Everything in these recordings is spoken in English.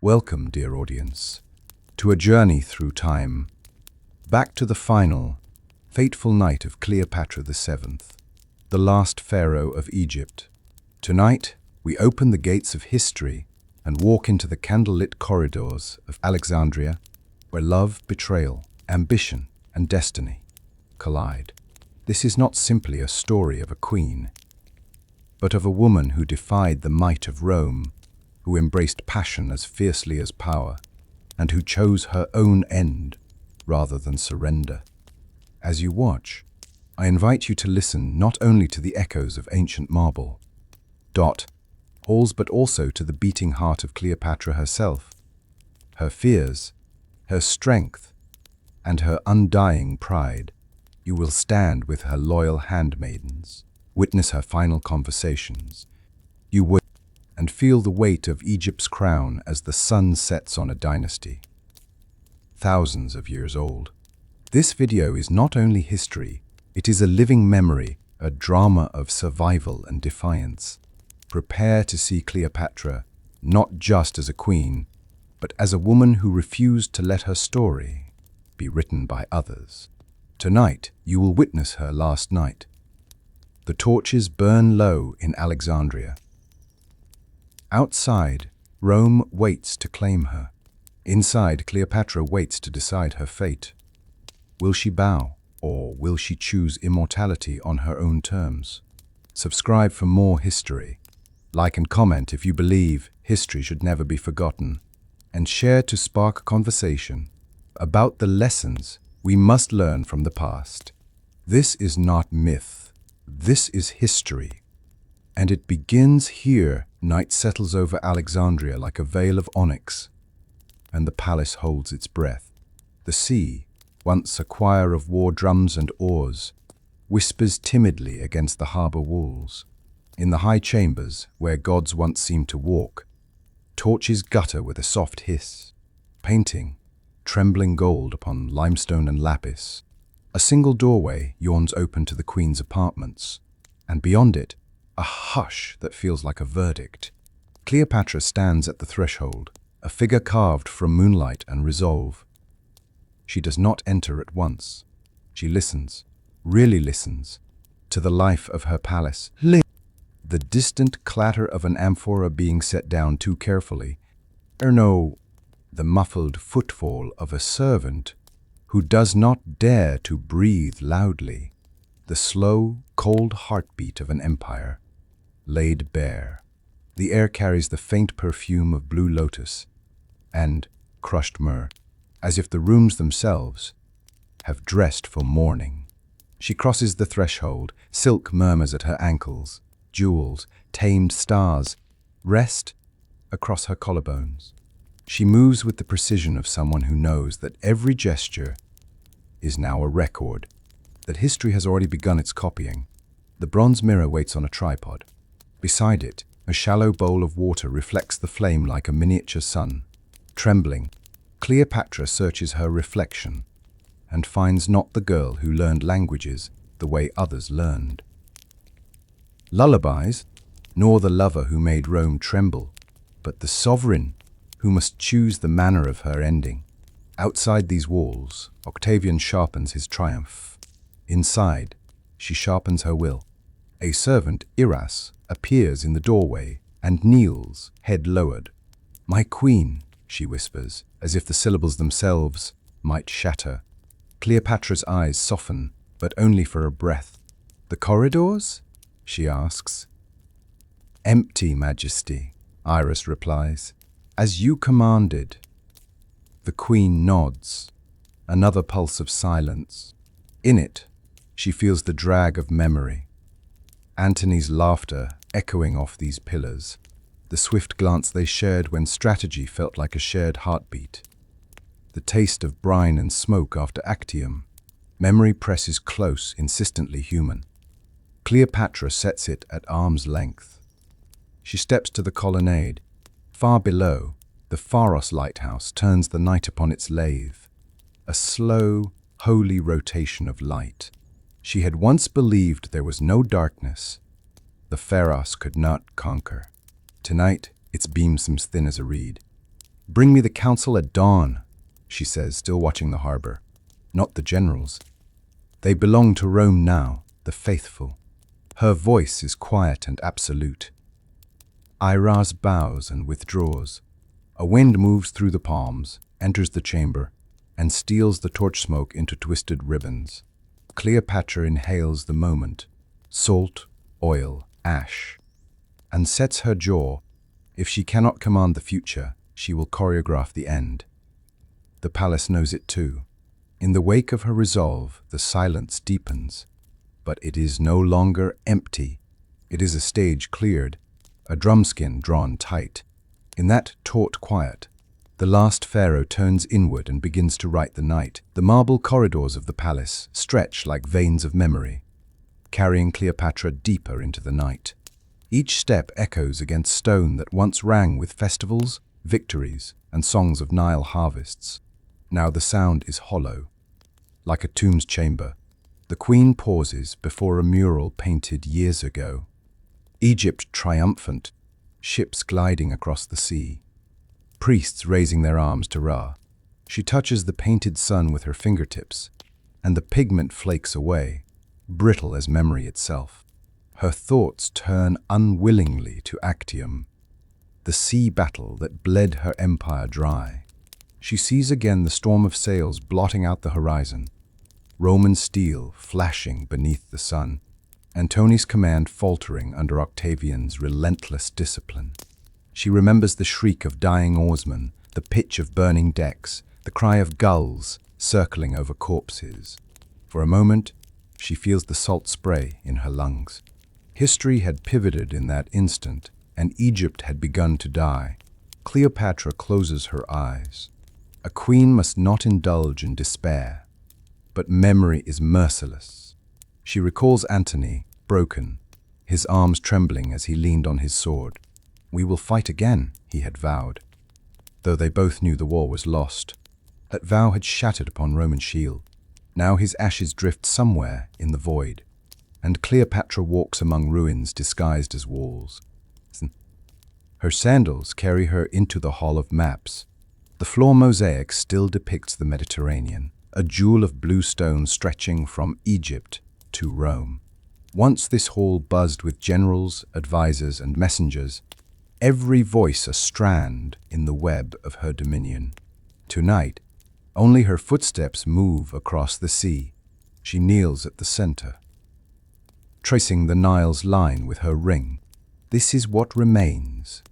Welcome, dear audience, to a journey through time, back to the final, fateful night of Cleopatra VII, the last pharaoh of Egypt. Tonight, we open the gates of history and walk into the candlelit corridors of Alexandria, where love, betrayal, ambition, and destiny collide. This is not simply a story of a queen, but of a woman who defied the might of Rome, who embraced passion as fiercely as power, and who chose her own end rather than surrender. As you watch, I invite you to listen not only to the echoes of ancient marble, halls, but also to the beating heart of Cleopatra herself, her fears, her strength, and her undying pride. You will stand with her loyal handmaidens, witness her final conversations. You will and feel the weight of Egypt's crown as the sun sets on a dynasty, thousands of years old. This video is not only history, it is a living memory, a drama of survival and defiance. Prepare to see Cleopatra not just as a queen, but as a woman who refused to let her story be written by others. Tonight, you will witness her last night. The torches burn low in Alexandria. Outside, Rome waits to claim her. Inside, Cleopatra waits to decide her fate. Will she bow, or will she choose immortality on her own terms? Subscribe for more history. Like and comment if you believe history should never be forgotten. And share to spark conversation about the lessons we must learn from the past. This is not myth. This is history. And it begins here. Night settles over Alexandria like a veil of onyx, and the palace holds its breath. The sea, once a choir of war drums and oars, whispers timidly against the harbor walls. In the high chambers, where gods once seemed to walk, torches gutter with a soft hiss, painting trembling gold upon limestone and lapis. A single doorway yawns open to the queen's apartments, and beyond it, a hush that feels like a verdict. Cleopatra stands at the threshold, a figure carved from moonlight and resolve. She does not enter at once. She listens, really listens, to the life of her palace. The distant clatter of an amphora being set down too carefully, the muffled footfall of a servant who does not dare to breathe loudly, the slow, cold heartbeat of an empire laid bare. The air carries the faint perfume of blue lotus and crushed myrrh, as if the rooms themselves have dressed for mourning. She crosses the threshold, silk murmurs at her ankles, jewels, tamed stars rest across her collarbones. She moves with the precision of someone who knows that every gesture is now a record, that history has already begun its copying. The bronze mirror waits on a tripod. Beside it, a shallow bowl of water reflects the flame like a miniature sun. Trembling, Cleopatra searches her reflection and finds not the girl who learned languages the way others learned. Lullabies, nor the lover who made Rome tremble, but the sovereign who must choose the manner of her ending. Outside these walls, Octavian sharpens his triumph. Inside, she sharpens her will. A servant, Iras, appears in the doorway and kneels, head lowered. "My queen," she whispers, as if the syllables themselves might shatter. Cleopatra's eyes soften, but only for a breath. "The corridors?" she asks. "Empty, Majesty," Iras replies. "As you commanded." The queen nods, another pulse of silence. In it, she feels the drag of memory. Antony's laughter echoing off these pillars, the swift glance they shared when strategy felt like a shared heartbeat, the taste of brine and smoke after Actium. Memory presses close, insistently human. Cleopatra sets it at arm's length. She steps to the colonnade. Far below, the Pharos lighthouse turns the night upon its lathe, a slow, holy rotation of light. She had once believed there was no darkness the Pharos could not conquer. Tonight, its beam seems thin as a reed. "Bring me the council at dawn," she says, still watching the harbor. "Not the generals. They belong to Rome now, the faithful." Her voice is quiet and absolute. Iras bows and withdraws. A wind moves through the palms, enters the chamber, and steals the torch smoke into twisted ribbons. Cleopatra inhales the moment, salt, oil, ash, and sets her jaw. If she cannot command the future, she will choreograph the end. The palace knows it too. In the wake of her resolve, the silence deepens. But it is no longer empty. It is a stage cleared, a drumskin drawn tight. In that taut quiet, the last pharaoh turns inward and begins to write the night. The marble corridors of the palace stretch like veins of memory, carrying Cleopatra deeper into the night. Each step echoes against stone that once rang with festivals, victories, and songs of Nile harvests. Now the sound is hollow, like a tomb's chamber. The queen pauses before a mural painted years ago. Egypt triumphant, ships gliding across the sea, priests raising their arms to Ra. She touches the painted sun with her fingertips, and the pigment flakes away, brittle as memory itself. Her thoughts turn unwillingly to Actium, the sea battle that bled her empire dry. She sees again the storm of sails blotting out the horizon, Roman steel flashing beneath the sun, Antony's command faltering under Octavian's relentless discipline. She remembers the shriek of dying oarsmen, the pitch of burning decks, the cry of gulls circling over corpses. For a moment, she feels the salt spray in her lungs. History had pivoted in that instant, and Egypt had begun to die. Cleopatra closes her eyes. A queen must not indulge in despair, but memory is merciless. She recalls Antony, broken, his arms trembling as he leaned on his sword. "We will fight again," he had vowed, though they both knew the war was lost. That vow had shattered upon Roman shield. Now his ashes drift somewhere in the void, and Cleopatra walks among ruins disguised as walls. Her sandals carry her into the Hall of Maps. The floor mosaic still depicts the Mediterranean, a jewel of blue stone stretching from Egypt to Rome. Once this hall buzzed with generals, advisors, and messengers, every voice a strand in the web of her dominion. Tonight, only her footsteps move across the sea. She kneels at the center, tracing the Nile's line with her ring. "This is what remains,"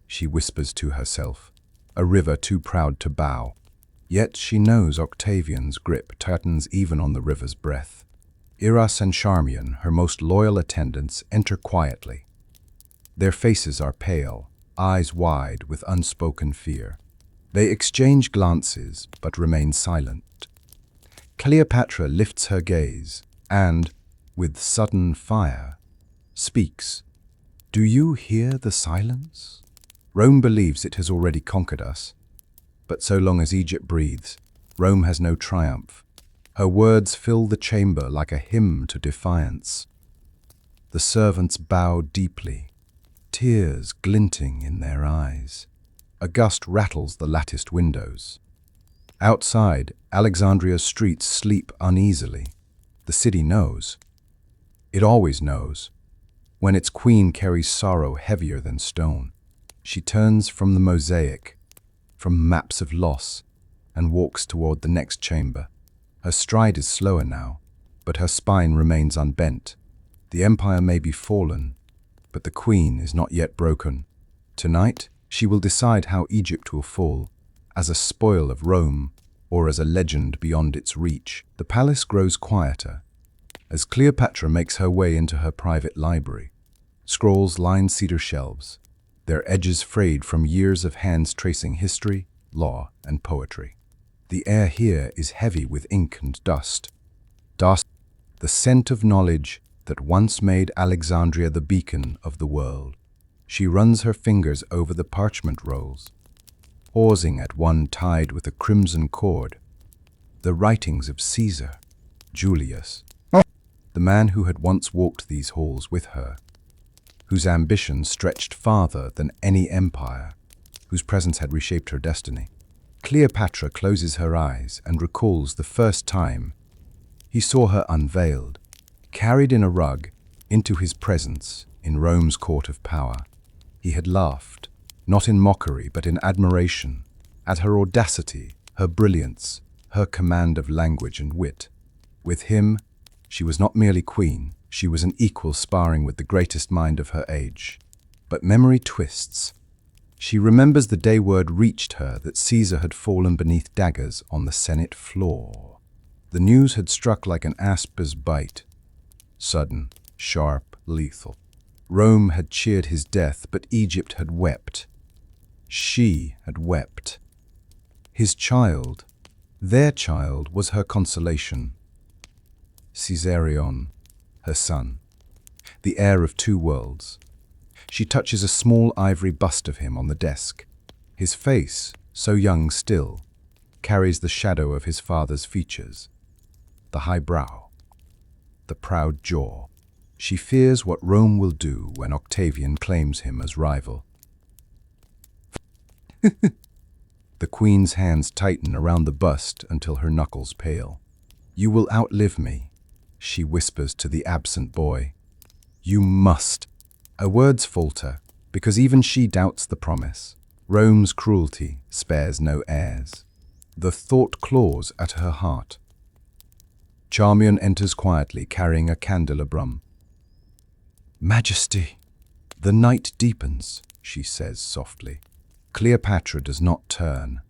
she whispers to herself, a river too proud to bow. Yet she knows Octavian's grip tightens even on the river's breath. Iras and Charmion, her most loyal attendants, enter quietly. Their faces are pale, eyes wide with unspoken fear. They exchange glances, but remain silent. Cleopatra lifts her gaze and, with sudden fire, speaks. "Do you hear the silence? Rome believes it has already conquered us. But so long as Egypt breathes, Rome has no triumph." Her words fill the chamber like a hymn to defiance. The servants bow deeply, tears glinting in their eyes. A gust rattles the latticed windows. Outside, Alexandria's streets sleep uneasily. The city knows. It always knows, when its queen carries sorrow heavier than stone. She turns from the mosaic, from maps of loss, and walks toward the next chamber. Her stride is slower now, but her spine remains unbent. The empire may be fallen, but the queen is not yet broken. Tonight, she will decide how Egypt will fall, as a spoil of Rome or as a legend beyond its reach. The palace grows quieter as Cleopatra makes her way into her private library. Scrolls line cedar shelves, their edges frayed from years of hands tracing history, law, and poetry. The air here is heavy with ink and dust. Dust, the scent of knowledge that once made Alexandria the beacon of the world. She runs her fingers over the parchment rolls, pausing at one tied with a crimson cord. The writings of Caesar, Julius, the man who had once walked these halls with her, whose ambition stretched farther than any empire. whose presence had reshaped her destiny. Cleopatra closes her eyes and recalls the first time he saw her unveiled, carried in a rug into his presence in Rome's court of power. He had laughed, not in mockery but in admiration, at her audacity, her brilliance, her command of language and wit. With him, she was not merely queen, she was an equal sparring with the greatest mind of her age. But memory twists. She remembers the day word reached her that Caesar had fallen beneath daggers on the Senate floor. The news had struck like an asper's bite. Sudden, sharp, lethal. Rome had cheered his death, but Egypt had wept. She had wept. His child, their child, was her consolation. Caesarion, her son, the heir of two worlds. She touches a small ivory bust of him on the desk. His face, so young still, carries the shadow of his father's features. The high brow, the proud jaw. She fears what Rome will do when Octavian claims him as rival. The queen's hands tighten around the bust until her knuckles pale. "You will outlive me," she whispers to the absent boy. "You must." Her words falter, because even she doubts the promise. Rome's cruelty spares no heirs. The thought claws at her heart. Charmion enters quietly, carrying a candelabrum. "Majesty." "The night deepens," she says softly. Cleopatra does not turn.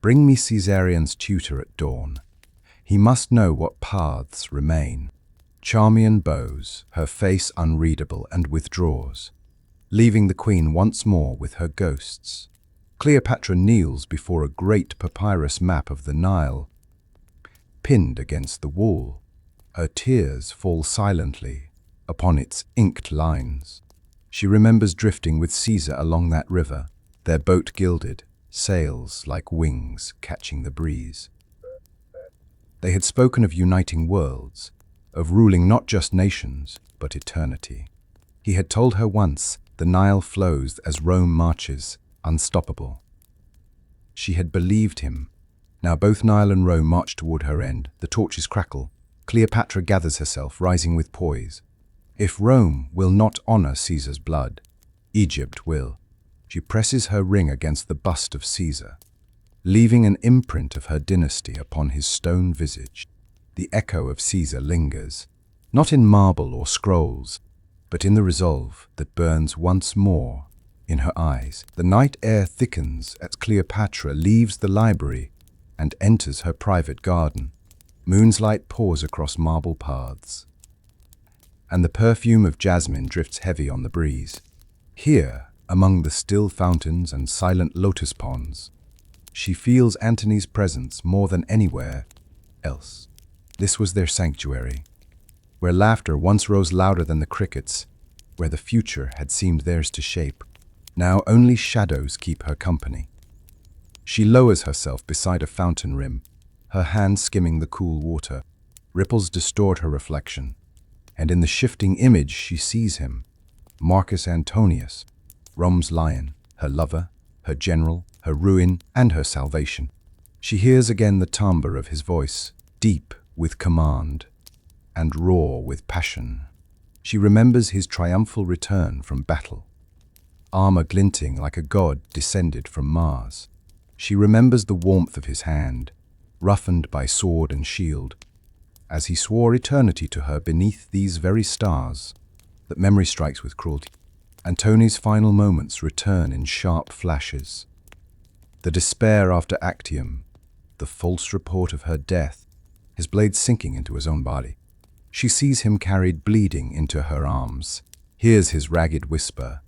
"Bring me Caesarion's tutor at dawn. He must know what paths remain." Charmion bows, her face unreadable, and withdraws, leaving the queen once more with her ghosts. Cleopatra kneels before a great papyrus map of the Nile, pinned against the wall. Her tears fall silently upon its inked lines. She remembers drifting with Caesar along that river, their boat gilded, sails like wings catching the breeze. They had spoken of uniting worlds, of ruling not just nations, but eternity. He had told her once, the Nile flows as Rome marches, unstoppable. She had believed him. Now both Nile and Rome march toward her end. The torches crackle. Cleopatra gathers herself, rising with poise. If Rome will not honor Caesar's blood, Egypt will. She presses her ring against the bust of Caesar, leaving an imprint of her dynasty upon his stone visage. The echo of Caesar lingers, not in marble or scrolls, but in the resolve that burns once more in her eyes. The night air thickens as Cleopatra leaves the library and enters her private garden. Moon's light pours across marble paths, and the perfume of jasmine drifts heavy on the breeze. Here, among the still fountains and silent lotus ponds, she feels Antony's presence more than anywhere else. This was their sanctuary, where laughter once rose louder than the crickets, where the future had seemed theirs to shape. Now only shadows keep her company. She lowers herself beside a fountain rim, her hand skimming the cool water. Ripples distort her reflection, and in the shifting image she sees him, Marcus Antonius, Rome's lion, her lover, her general, her ruin, and her salvation. She hears again the timbre of his voice, deep with command and raw with passion. She remembers his triumphal return from battle, armor glinting like a god descended from Mars. She remembers the warmth of his hand, roughened by sword and shield, as he swore eternity to her beneath these very stars. That memory strikes with cruelty. Antony's final moments return in sharp flashes. The despair after Actium, the false report of her death, his blade sinking into his own body. She sees him carried bleeding into her arms, hears his ragged whisper,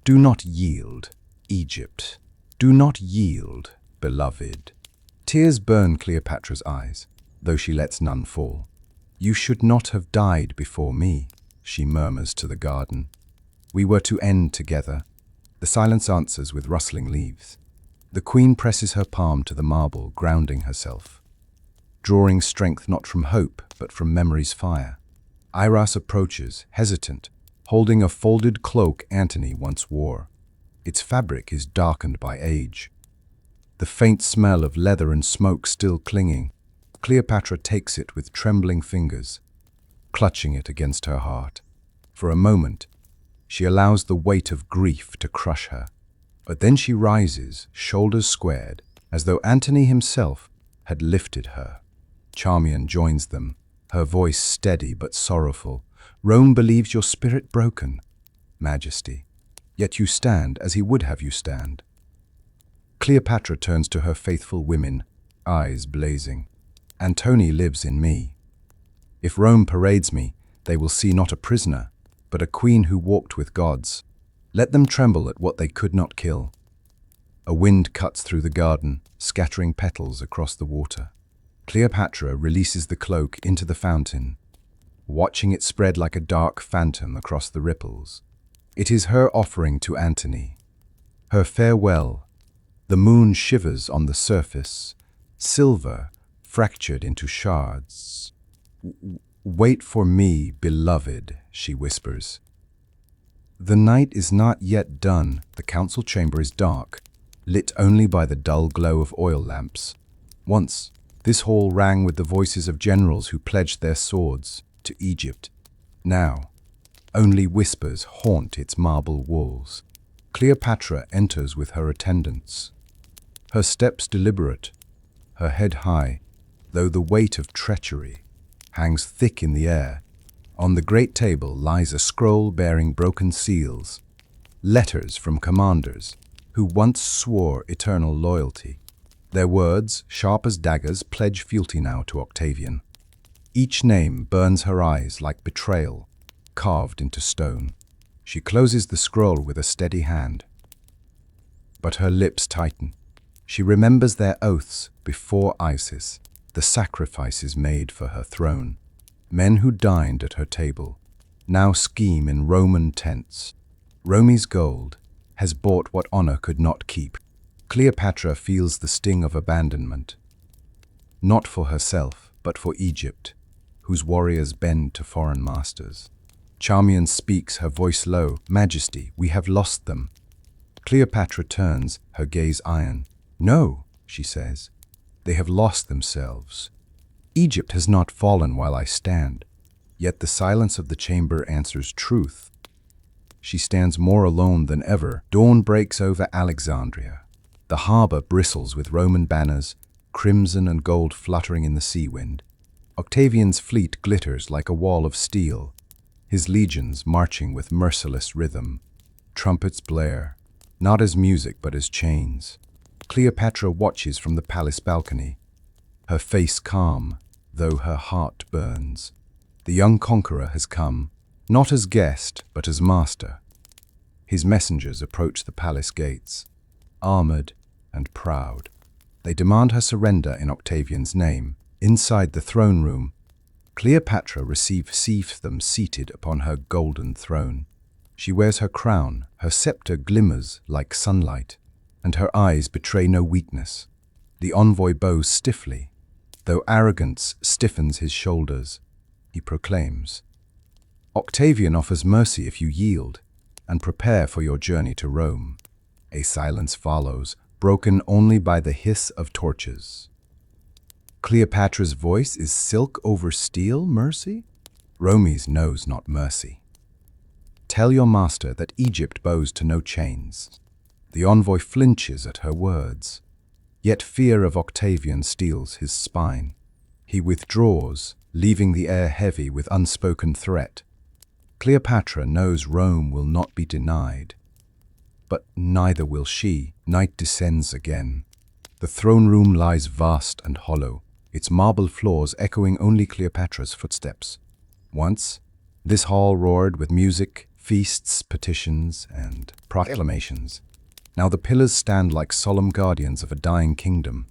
"Do not yield, Egypt. Do not yield, beloved." Tears burn Cleopatra's eyes, though she lets none fall. "You should not have died before me," she murmurs to the garden. "We were to end together." The silence answers with rustling leaves. The queen presses her palm to the marble, grounding herself, drawing strength not from hope, but from memory's fire. Iras approaches, hesitant, holding a folded cloak Antony once wore. Its fabric is darkened by age. The faint smell of leather and smoke still clinging, Cleopatra takes it with trembling fingers, clutching it against her heart. For a moment, she allows the weight of grief to crush her. But then she rises, shoulders squared, as though Antony himself had lifted her. Charmion joins them, her voice steady but sorrowful. Rome believes your spirit broken, Majesty, yet you stand as he would have you stand. Cleopatra turns to her faithful women, eyes blazing. Antony lives in me. If Rome parades me, they will see not a prisoner, but a queen who walked with gods. Let them tremble at what they could not kill. A wind cuts through the garden, scattering petals across the water. Cleopatra releases the cloak into the fountain, watching it spread like a dark phantom across the ripples. It is her offering to Antony, her farewell. The moon shivers on the surface, silver fractured into shards. "Wait for me, beloved," she whispers. The night is not yet done. The council chamber is dark, lit only by the dull glow of oil lamps. Once, this hall rang with the voices of generals who pledged their swords to Egypt. Now, only whispers haunt its marble walls. Cleopatra enters with her attendants, her steps deliberate, her head high, though the weight of treachery hangs thick in the air. On the great table lies a scroll bearing broken seals, letters from commanders who once swore eternal loyalty. Their words, sharp as daggers, pledge fealty now to Octavian. Each name burns her eyes like betrayal, carved into stone. She closes the scroll with a steady hand, but her lips tighten. She remembers their oaths before Isis, the sacrifices made for her throne. Men who dined at her table now scheme in Roman tents. Rome's gold has bought what honor could not keep. Cleopatra feels the sting of abandonment, not for herself, but for Egypt, whose warriors bend to foreign masters. Charmion speaks, her voice low. "Majesty, we have lost them." Cleopatra turns, her gaze iron. "No," she says, "they have lost themselves. Egypt has not fallen while I stand." Yet the silence of the chamber answers truth. She stands more alone than ever. Dawn breaks over Alexandria. The harbor bristles with Roman banners, crimson and gold fluttering in the sea wind. Octavian's fleet glitters like a wall of steel, his legions marching with merciless rhythm. Trumpets blare, not as music but as chains. Cleopatra watches from the palace balcony, her face calm, though her heart burns. The young conqueror has come, not as guest, but as master. His messengers approach the palace gates, armored and proud. They demand her surrender in Octavian's name. Inside the throne room, Cleopatra receives them seated upon her golden throne. She wears her crown, her scepter glimmers like sunlight, and her eyes betray no weakness. The envoy bows stiffly, though arrogance stiffens his shoulders. He proclaims, "Octavian offers mercy if you yield, and prepare for your journey to Rome." A silence follows, broken only by the hiss of torches. Cleopatra's voice is silk over steel, mercy? Rome's knows not mercy. "Tell your master that Egypt bows to no chains." The envoy flinches at her words, yet fear of Octavian steels his spine. He withdraws, leaving the air heavy with unspoken threat. Cleopatra knows Rome will not be denied, but neither will she. Night descends again. The throne room lies vast and hollow, its marble floors echoing only Cleopatra's footsteps. Once, this hall roared with music, feasts, petitions, and proclamations. Now the pillars stand like solemn guardians of a dying kingdom.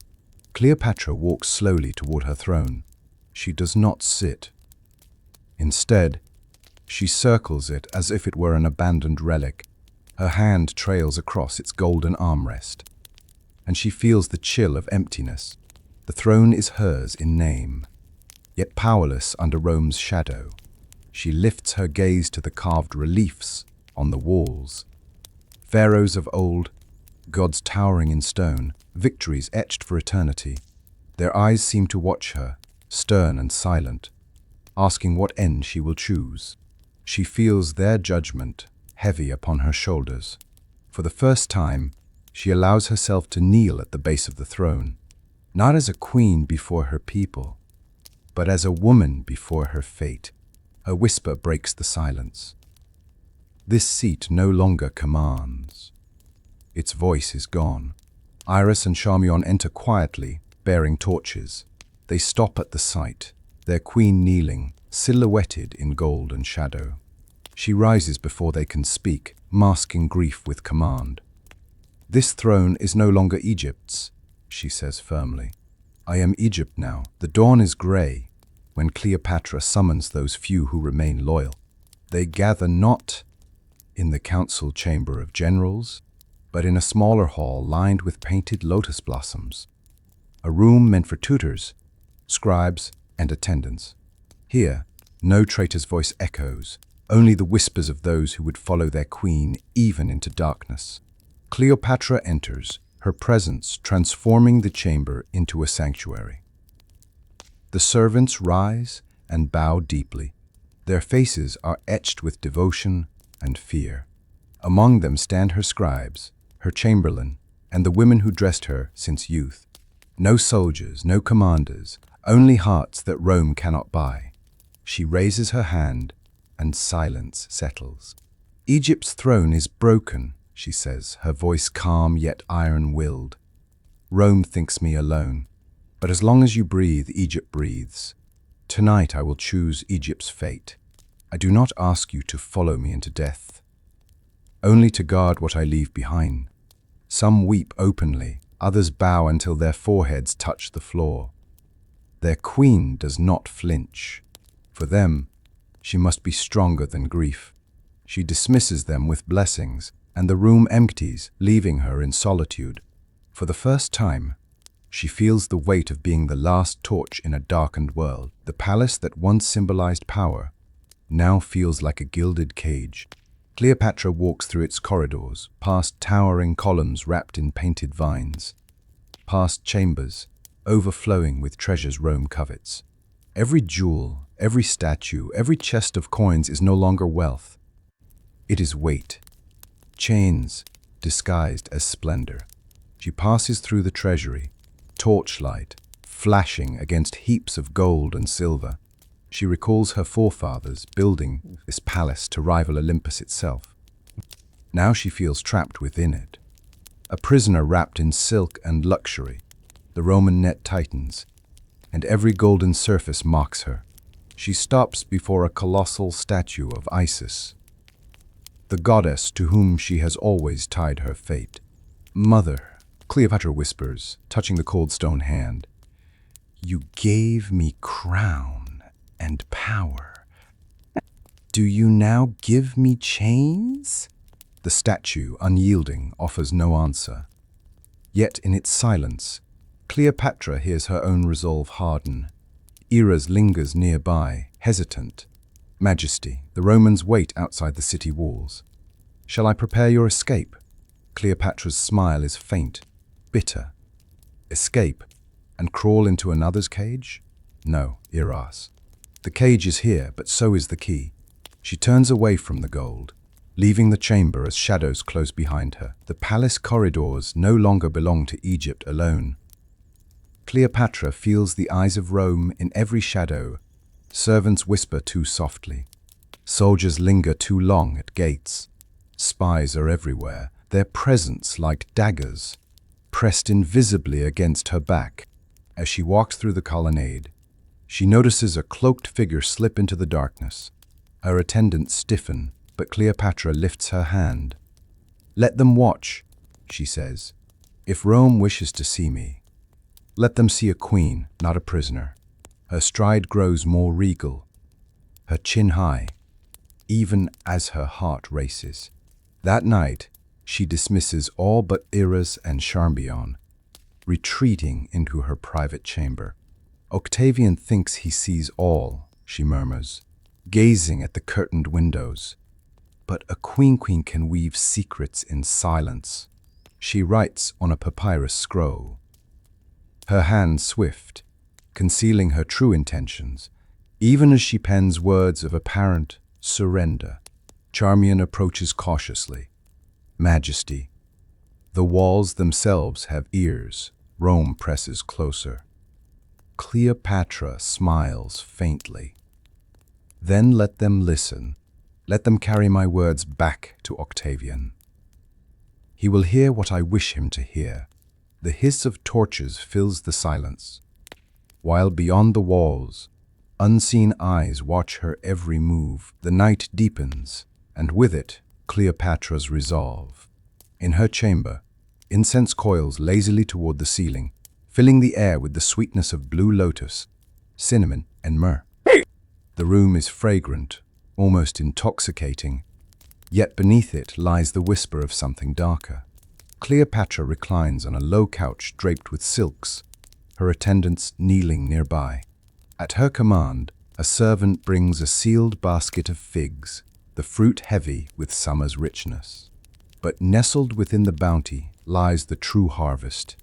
Cleopatra walks slowly toward her throne. She does not sit. Instead, she circles it as if it were an abandoned relic. Her hand trails across its golden armrest, and she feels the chill of emptiness. The throne is hers in name, yet powerless under Rome's shadow. She lifts her gaze to the carved reliefs on the walls. Pharaohs of old, gods towering in stone, victories etched for eternity. Their eyes seem to watch her, stern and silent, asking what end she will choose. She feels their judgment heavy upon her shoulders. For the first time, she allows herself to kneel at the base of the throne, not as a queen before her people, but as a woman before her fate. A whisper breaks the silence. This seat no longer commands. Its voice is gone. Iras and Charmion enter quietly, bearing torches. They stop at the sight, their queen kneeling, silhouetted in gold and shadow. She rises before they can speak, masking grief with command. "This throne is no longer Egypt's," she says firmly. "I am Egypt now. The dawn is gray when Cleopatra summons those few who remain loyal. They gather not in the council chamber of generals, but in a smaller hall lined with painted lotus blossoms, a room meant for tutors, scribes, and attendants. Here, no traitor's voice echoes, only the whispers of those who would follow their queen even into darkness. Cleopatra enters, her presence transforming the chamber into a sanctuary. The servants rise and bow deeply. Their faces are etched with devotion and fear. Among them stand her scribes, her chamberlain, and the women who dressed her since youth. No soldiers, no commanders, only hearts that Rome cannot buy. She raises her hand, and silence settles. "Egypt's throne is broken," she says, her voice calm yet iron-willed. "Rome thinks me alone, but as long as you breathe, Egypt breathes. Tonight I will choose Egypt's fate. I do not ask you to follow me into death, only to guard what I leave behind." Some weep openly, others bow until their foreheads touch the floor. Their queen does not flinch. For them, she must be stronger than grief. She dismisses them with blessings, and the room empties, leaving her in solitude. For the first time, she feels the weight of being the last torch in a darkened world. The palace that once symbolized power now feels like a gilded cage. Cleopatra walks through its corridors, past towering columns wrapped in painted vines, past chambers overflowing with treasures Rome covets. Every jewel, every statue, every chest of coins is no longer wealth. It is weight, chains disguised as splendor. She passes through the treasury, torchlight flashing against heaps of gold and silver. She recalls her forefathers building this palace to rival Olympus itself. Now she feels trapped within it, a prisoner wrapped in silk and luxury. The Roman net tightens, and every golden surface mocks her. She stops before a colossal statue of Isis, the goddess to whom she has always tied her fate. "Mother," Cleopatra whispers, touching the cold stone hand, "you gave me crown and power. Do you now give me chains?" The statue, unyielding, offers no answer. Yet in its silence, Cleopatra hears her own resolve harden. Iras lingers nearby, hesitant. "Majesty, the Romans wait outside the city walls. Shall I prepare your escape?" Cleopatra's smile is faint, bitter. "Escape and crawl into another's cage? No, Iras. The cage is here, but so is the key." She turns away from the gold, leaving the chamber as shadows close behind her. The palace corridors no longer belong to Egypt alone. Cleopatra feels the eyes of Rome in every shadow. Servants whisper too softly. Soldiers linger too long at gates. Spies are everywhere, their presence like daggers, pressed invisibly against her back. As she walks through the colonnade, she notices a cloaked figure slip into the darkness. Her attendants stiffen, but Cleopatra lifts her hand. "Let them watch," she says. "If Rome wishes to see me, let them see a queen, not a prisoner." Her stride grows more regal, her chin high, even as her heart races. That night, she dismisses all but Iras and Charmion, retreating into her private chamber. "Octavian thinks he sees all," she murmurs, gazing at the curtained windows. But a queen can weave secrets in silence. She writes on a papyrus scroll, her hand swift, concealing her true intentions, even as she pens words of apparent surrender. Charmion approaches cautiously. Majesty. The walls themselves have ears. Rome presses closer. Cleopatra smiles faintly. Then let them listen. Let them carry my words back to Octavian. He will hear what I wish him to hear. The hiss of torches fills the silence, while beyond the walls, unseen eyes watch her every move. The night deepens, and with it, Cleopatra's resolve. In her chamber, incense coils lazily toward the ceiling, filling the air with the sweetness of blue lotus, cinnamon, and myrrh. The room is fragrant, almost intoxicating, yet beneath it lies the whisper of something darker. Cleopatra reclines on a low couch draped with silks, her attendants kneeling nearby. At her command, a servant brings a sealed basket of figs, the fruit heavy with summer's richness. But nestled within the bounty lies the true harvest,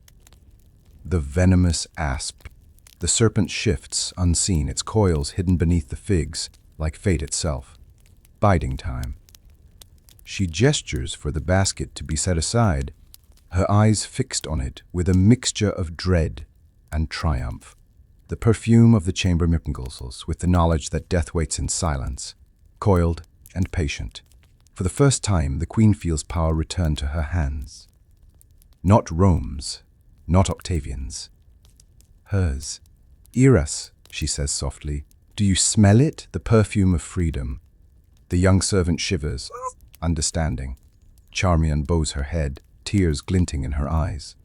the venomous asp. The serpent shifts unseen, its coils hidden beneath the figs, like fate itself. Biding time. She gestures for the basket to be set aside, her eyes fixed on it with a mixture of dread and triumph. The perfume of the chamber mingles with the knowledge that death waits in silence, coiled and patient. For the first time, the queen feels power return to her hands. Not Rome's, not Octavian's. Hers. Iras, she says softly, do you smell it, the perfume of freedom? The young servant shivers, understanding. Charmion bows her head, tears glinting in her eyes.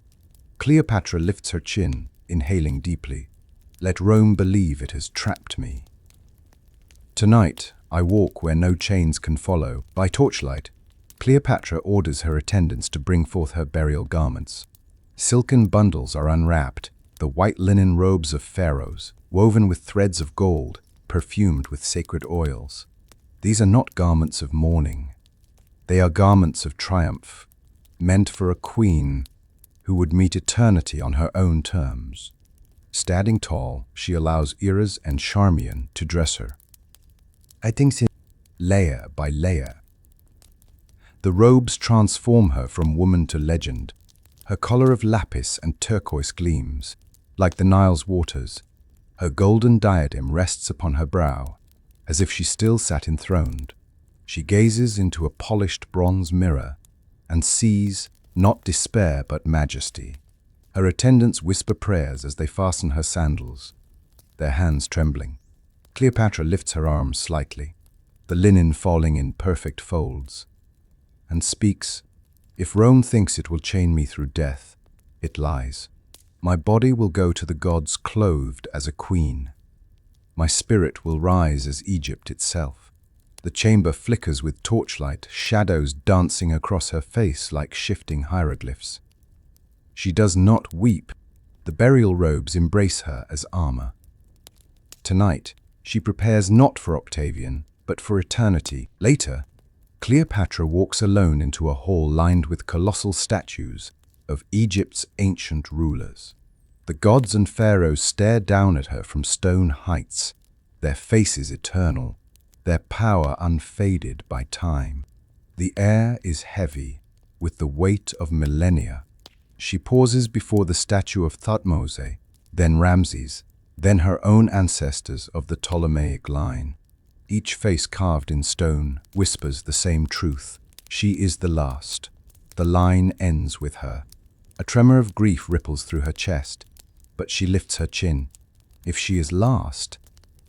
Cleopatra lifts her chin, inhaling deeply. Let Rome believe it has trapped me. Tonight, I walk where no chains can follow. By torchlight, Cleopatra orders her attendants to bring forth her burial garments. Silken bundles are unwrapped, the white linen robes of pharaohs, woven with threads of gold, perfumed with sacred oils. These are not garments of mourning. They are garments of triumph, meant for a queen who would meet eternity on her own terms. Standing tall, she allows Iras and Charmion to dress her. I think layer by layer. The robes transform her from woman to legend. Her collar of lapis and turquoise gleams, like the Nile's waters. Her golden diadem rests upon her brow, as if she still sat enthroned. She gazes into a polished bronze mirror and sees not despair but majesty. Her attendants whisper prayers as they fasten her sandals, their hands trembling. Cleopatra lifts her arms slightly, the linen falling in perfect folds, and speaks, "If Rome thinks it will chain me through death, it lies. My body will go to the gods clothed as a queen. My spirit will rise as Egypt itself." The chamber flickers with torchlight, shadows dancing across her face like shifting hieroglyphs. She does not weep. The burial robes embrace her as armor. Tonight, she prepares not for Octavian, but for eternity. Later, Cleopatra walks alone into a hall lined with colossal statues of Egypt's ancient rulers. The gods and pharaohs stare down at her from stone heights, their faces eternal, their power unfaded by time. The air is heavy with the weight of millennia. She pauses before the statue of Thutmose, then Ramses, then her own ancestors of the Ptolemaic line. Each face carved in stone whispers the same truth. She is the last. The line ends with her. A tremor of grief ripples through her chest, but she lifts her chin. If she is last,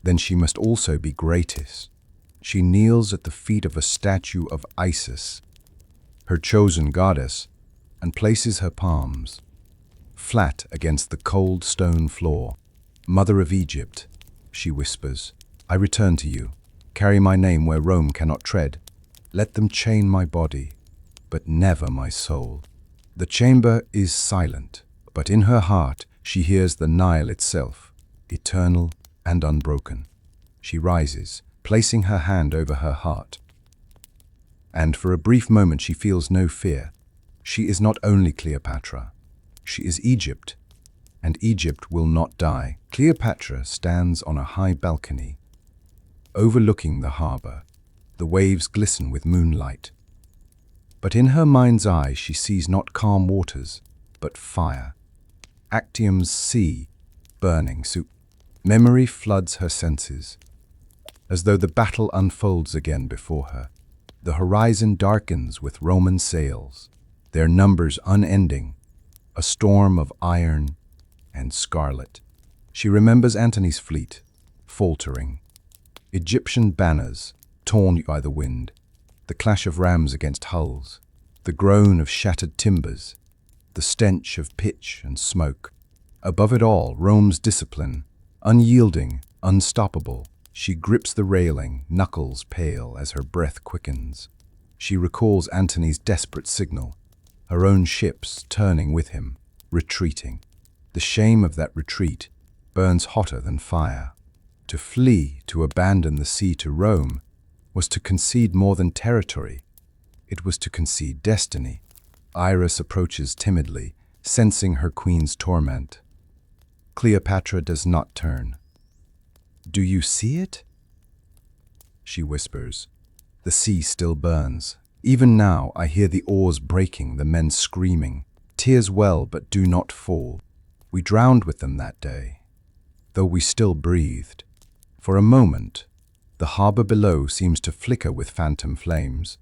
then she must also be greatest. She kneels at the feet of a statue of Isis, her chosen goddess, and places her palms flat against the cold stone floor. "Mother of Egypt," she whispers, "I return to you. Carry my name where Rome cannot tread. Let them chain my body, but never my soul." The chamber is silent, but in her heart she hears the Nile itself, eternal and unbroken. She rises, placing her hand over her heart. And for a brief moment she feels no fear. She is not only Cleopatra, she is Egypt, and Egypt will not die. Cleopatra stands on a high balcony, overlooking the harbor. The waves glisten with moonlight. But in her mind's eye she sees not calm waters, but fire. Actium's sea, burning. Memory floods her senses, as though the battle unfolds again before her. The horizon darkens with Roman sails, their numbers unending, a storm of iron and scarlet. She remembers Antony's fleet, faltering, Egyptian banners torn by the wind, the clash of rams against hulls, the groan of shattered timbers, the stench of pitch and smoke. Above it all, Rome's discipline, unyielding, unstoppable. She grips the railing, knuckles pale as her breath quickens. She recalls Antony's desperate signal, her own ships turning with him, retreating. The shame of that retreat burns hotter than fire. To flee, to abandon the sea to Rome, was to concede more than territory. It was to concede destiny. Iris approaches timidly, sensing her queen's torment. Cleopatra does not turn. "Do you see it?" she whispers. The sea still burns. Even now I hear the oars breaking, the men screaming. Tears well but do not fall. We drowned with them that day, though we still breathed. For a moment, the harbor below seems to flicker with phantom flames.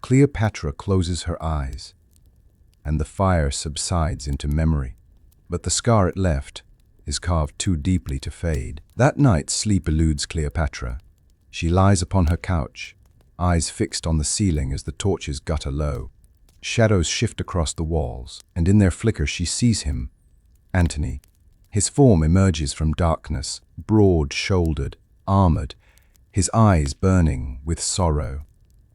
Cleopatra closes her eyes, and the fire subsides into memory. But the scar it left is carved too deeply to fade. That night, sleep eludes Cleopatra. She lies upon her couch, eyes fixed on the ceiling as the torches gutter low. Shadows shift across the walls, and in their flicker she sees him, Antony. His form emerges from darkness, broad-shouldered, armored, his eyes burning with sorrow.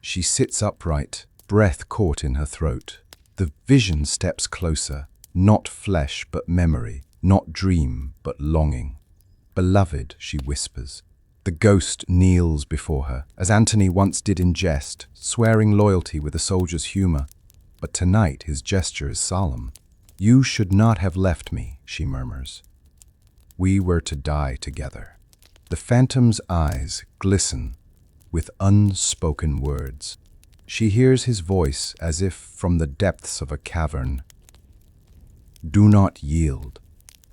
She sits upright, breath caught in her throat. The vision steps closer, not flesh but memory, not dream but longing. "Beloved," she whispers. The ghost kneels before her, as Antony once did in jest, swearing loyalty with a soldier's humor. But tonight his gesture is solemn. "You should not have left me," she murmurs. "We were to die together." The phantom's eyes glisten with unspoken words. She hears his voice as if from the depths of a cavern. "Do not yield.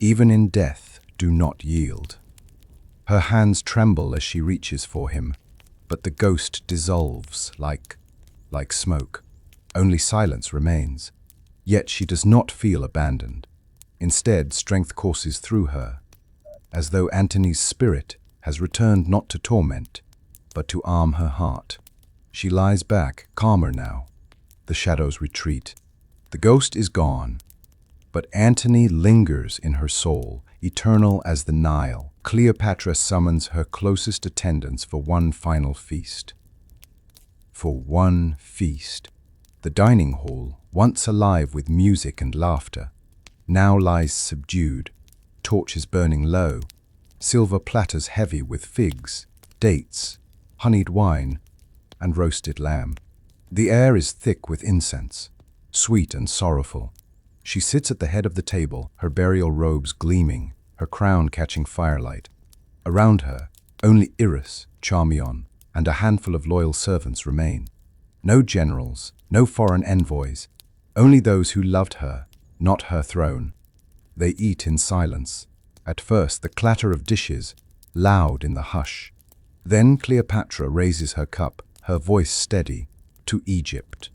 Even in death, do not yield." Her hands tremble as she reaches for him, but the ghost dissolves like smoke. Only silence remains. Yet she does not feel abandoned. Instead, strength courses through her, as though Antony's spirit has returned not to torment, but to arm her heart. She lies back, calmer now. The shadows retreat. The ghost is gone, but Antony lingers in her soul, eternal as the Nile. Cleopatra summons her closest attendants for one final feast. For one feast. The dining hall, once alive with music and laughter, now lies subdued, torches burning low, silver platters heavy with figs, dates, honeyed wine, and roasted lamb. The air is thick with incense, sweet and sorrowful. She sits at the head of the table, her burial robes gleaming, her crown catching firelight. Around her, only Iras, Charmion, and a handful of loyal servants remain. No generals, no foreign envoys, only those who loved her, not her throne. They eat in silence. At first, the clatter of dishes, loud in the hush. Then Cleopatra raises her cup, her voice steady, to Egypt,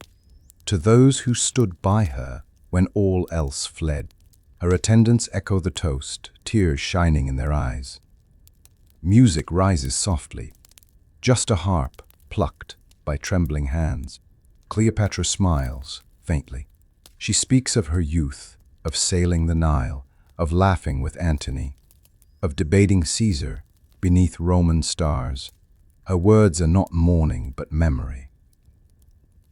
to those who stood by her when all else fled. Her attendants echo the toast, tears shining in their eyes. Music rises softly, just a harp plucked by trembling hands. Cleopatra smiles, faintly. She speaks of her youth, of sailing the Nile, of laughing with Antony, of debating Caesar beneath Roman stars. Her words are not mourning but memory.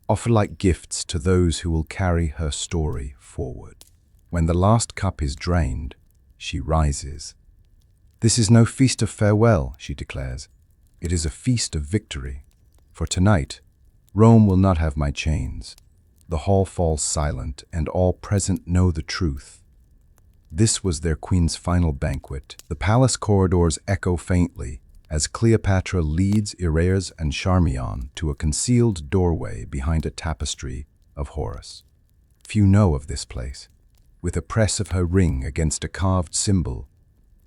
Offer like gifts to those who will carry her story forward. When the last cup is drained, she rises. "This is no feast of farewell," she declares. "It is a feast of victory. For tonight, Rome will not have my chains. The hall falls silent, and all present know the truth. This was their queen's final banquet. The palace corridors echo faintly as Cleopatra leads Iras and Charmion to a concealed doorway behind a tapestry of Horus. Few know of this place. With a press of her ring against a carved symbol,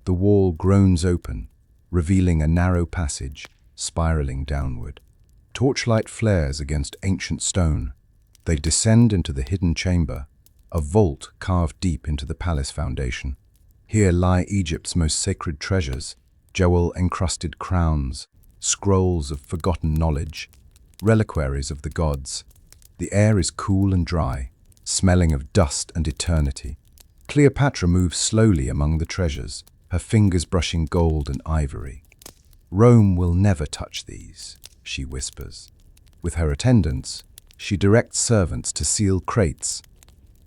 the wall groans open, revealing a narrow passage spiraling downward. Torchlight flares against ancient stone. They descend into the hidden chamber, a vault carved deep into the palace foundation. Here lie Egypt's most sacred treasures, jewel-encrusted crowns, scrolls of forgotten knowledge, reliquaries of the gods. The air is cool and dry, smelling of dust and eternity. Cleopatra moves slowly among the treasures, her fingers brushing gold and ivory. Rome will never touch these, she whispers. With her attendants, she directs servants to seal crates,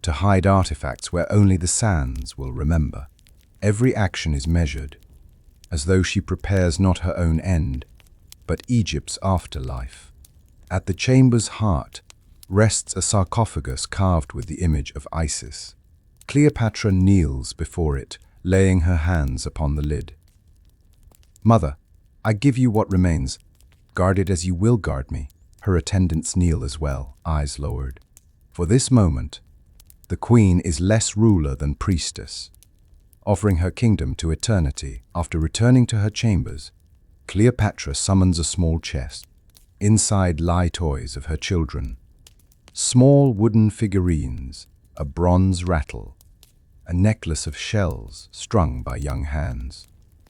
to hide artifacts where only the sands will remember. Every action is measured, as though she prepares not her own end, but Egypt's afterlife. At the chamber's heart rests a sarcophagus carved with the image of Isis. Cleopatra kneels before it, laying her hands upon the lid. "Mother, I give you what remains. Guard it as you will guard me." Her attendants kneel as well, eyes lowered. For this moment, the queen is less ruler than priestess. Offering her kingdom to eternity, after returning to her chambers, Cleopatra summons a small chest. Inside lie toys of her children. Small wooden figurines, a bronze rattle, a necklace of shells strung by young hands.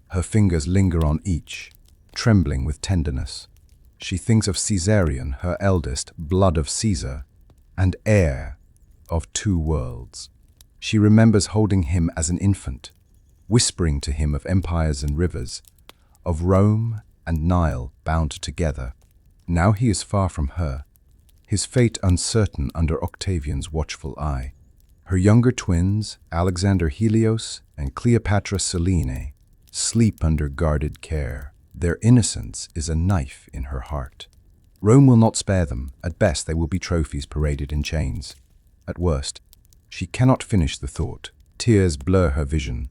Her fingers linger on each, trembling with tenderness. She thinks of Caesarion, her eldest, blood of Caesar, and heir of two worlds. She remembers holding him as an infant, whispering to him of empires and rivers, of Rome and Nile bound together. Now he is far from her, his fate uncertain under Octavian's watchful eye. Her younger twins, Alexander Helios and Cleopatra Selene, sleep under guarded care. Their innocence is a knife in her heart. Rome will not spare them. At best, they will be trophies paraded in chains. At worst, she cannot finish the thought. Tears blur her vision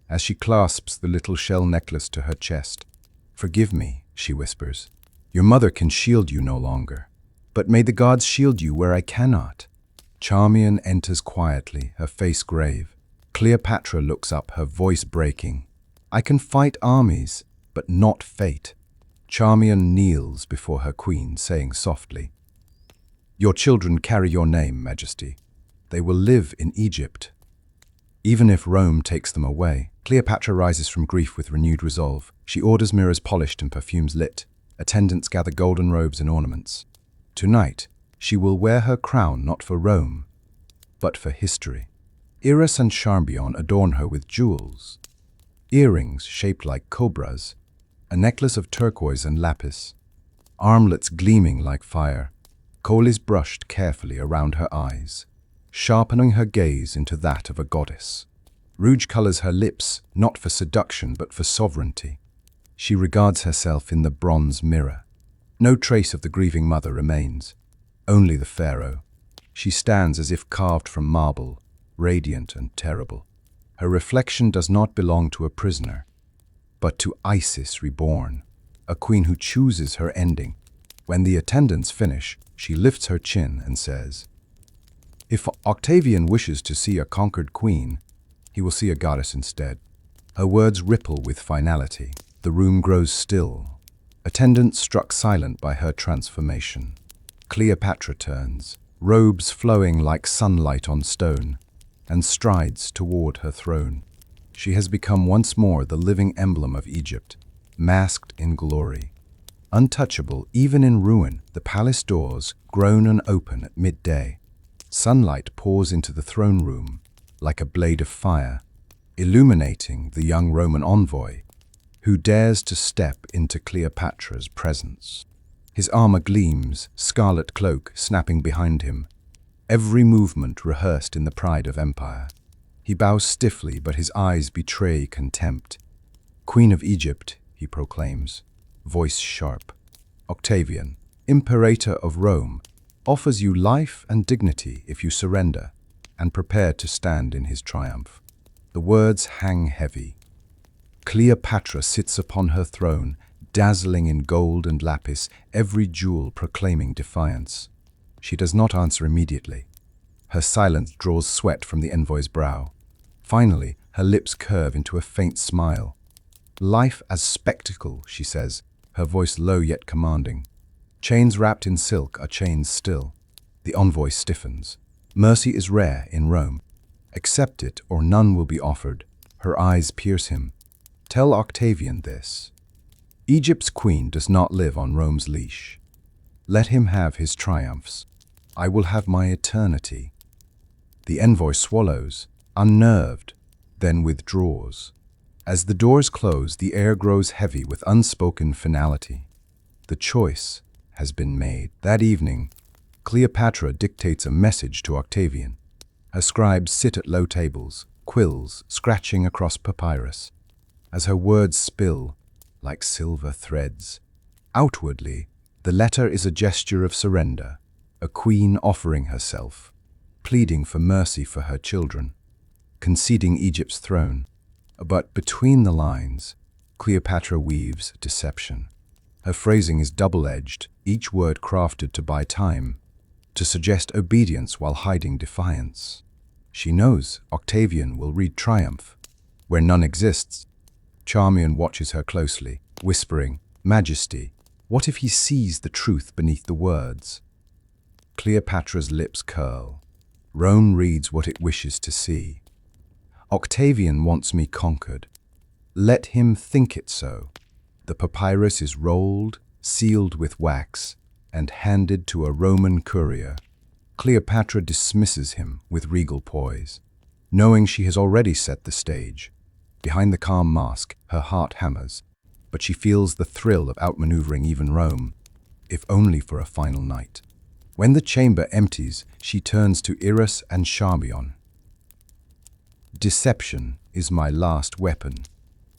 as she clasps the little shell necklace to her chest. "Forgive me," she whispers. "Your mother can shield you no longer. But may the gods shield you where I cannot." Charmion enters quietly, her face grave. Cleopatra looks up, her voice breaking. "I can fight armies, but not fate." Charmion kneels before her queen, saying softly, "Your children carry your name, Majesty. They will live in Egypt, even if Rome takes them away." Cleopatra rises from grief with renewed resolve. She orders mirrors polished and perfumes lit. Attendants gather golden robes and ornaments. Tonight, she will wear her crown not for Rome, but for history. Iras and Charmion adorn her with jewels, earrings shaped like cobras, a necklace of turquoise and lapis, armlets gleaming like fire. Kohl is brushed carefully around her eyes, sharpening her gaze into that of a goddess. Rouge colors her lips, not for seduction but for sovereignty. She regards herself in the bronze mirror. No trace of the grieving mother remains, only the pharaoh. She stands as if carved from marble, radiant and terrible. Her reflection does not belong to a prisoner, but to Isis reborn, a queen who chooses her ending. When the attendants finish, she lifts her chin and says, "If Octavian wishes to see a conquered queen, he will see a goddess instead." Her words ripple with finality. The room grows still. Attendants struck silent by her transformation. Cleopatra turns, robes flowing like sunlight on stone, and strides toward her throne. She has become once more the living emblem of Egypt, masked in glory. Untouchable even in ruin, the palace doors groan and open at midday. Sunlight pours into the throne room like a blade of fire, illuminating the young Roman envoy who dares to step into Cleopatra's presence. His armor gleams, scarlet cloak snapping behind him, every movement rehearsed in the pride of empire. He bows stiffly, but his eyes betray contempt. "Queen of Egypt," he proclaims, voice sharp. "Octavian, Imperator of Rome, offers you life and dignity if you surrender and prepare to stand in his triumph. The words hang heavy. Cleopatra sits upon her throne, dazzling in gold and lapis, every jewel proclaiming defiance. She does not answer immediately. Her silence draws sweat from the envoy's brow. Finally, her lips curve into a faint smile. "Life as spectacle," she says, her voice low yet commanding. Chains wrapped in silk are chains still. The envoy stiffens. Mercy is rare in Rome. Accept it, or none will be offered. Her eyes pierce him. Tell Octavian this. Egypt's queen does not live on Rome's leash. Let him have his triumphs. I will have my eternity. The envoy swallows, unnerved, then withdraws. As the doors close, the air grows heavy with unspoken finality. The choice has been made. That evening, Cleopatra dictates a message to Octavian. Her scribes sit at low tables, quills scratching across papyrus. As her words spill like silver threads. Outwardly, the letter is a gesture of surrender, a queen offering herself, pleading for mercy for her children, conceding Egypt's throne. But between the lines, Cleopatra weaves deception. Her phrasing is double-edged, each word crafted to buy time, to suggest obedience while hiding defiance. She knows Octavian will read triumph. Where none exists, Charmion watches her closely, whispering, "Majesty, what if he sees the truth beneath the words?" Cleopatra's lips curl. Rome reads what it wishes to see. Octavian wants me conquered. Let him think it so. The papyrus is rolled, sealed with wax, and handed to a Roman courier. Cleopatra dismisses him with regal poise, knowing she has already set the stage. Behind the calm mask, her heart hammers, but she feels the thrill of outmaneuvering even Rome, if only for a final night. When the chamber empties, she turns to Iras and Charmion. Deception is my last weapon.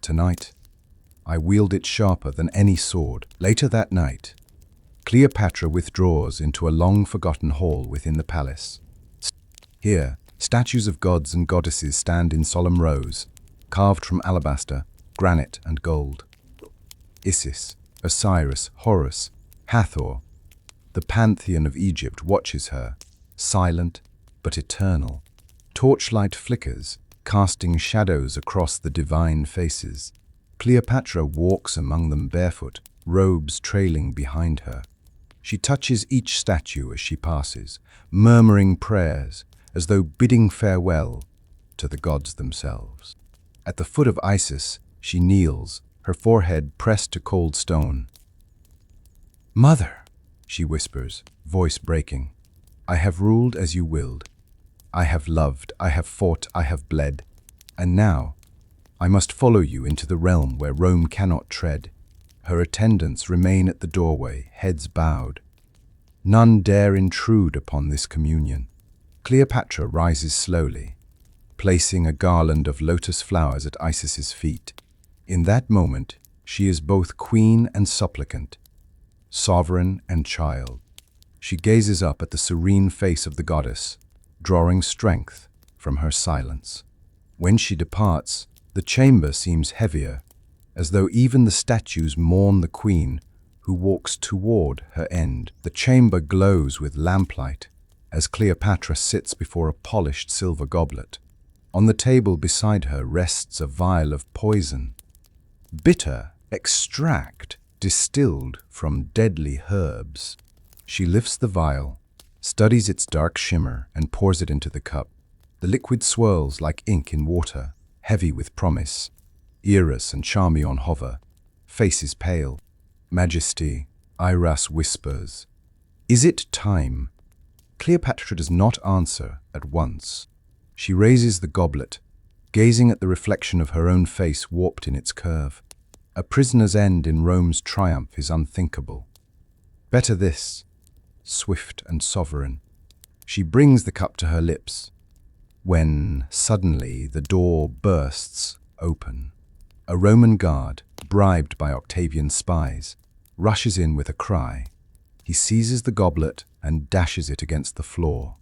Tonight, I wield it sharper than any sword. Later that night, Cleopatra withdraws into a long-forgotten hall within the palace. Here, statues of gods and goddesses stand in solemn rows, carved from alabaster, granite, and gold. Isis, Osiris, Horus, Hathor, the pantheon of Egypt watches her, silent but eternal. Torchlight flickers, casting shadows across the divine faces. Cleopatra walks among them barefoot, robes trailing behind her. She touches each statue as she passes, murmuring prayers as though bidding farewell to the gods themselves. At the foot of Isis, she kneels, her forehead pressed to cold stone. "Mother," she whispers, voice breaking, "I have ruled as you willed. I have loved, I have fought, I have bled. And now, I must follow you into the realm where Rome cannot tread." Her attendants remain at the doorway, heads bowed. None dare intrude upon this communion. Cleopatra rises slowly, placing a garland of lotus flowers at Isis's feet. In that moment, she is both queen and supplicant, sovereign and child. She gazes up at the serene face of the goddess, drawing strength from her silence. When she departs, the chamber seems heavier, as though even the statues mourn the queen who walks toward her end. The chamber glows with lamplight as Cleopatra sits before a polished silver goblet. On the table beside her rests a vial of poison, bitter extract distilled from deadly herbs. She lifts the vial, studies its dark shimmer, and pours it into the cup. The liquid swirls like ink in water, heavy with promise. Iras and Charmion hover, faces pale. "Majesty," Iras whispers, "is it time?" Cleopatra does not answer at once. She raises the goblet, gazing at the reflection of her own face warped in its curve. A prisoner's end in Rome's triumph is unthinkable. Better this, swift and sovereign. She brings the cup to her lips, when suddenly the door bursts open. A Roman guard, bribed by Octavian's spies, rushes in with a cry. He seizes the goblet and dashes it against the floor.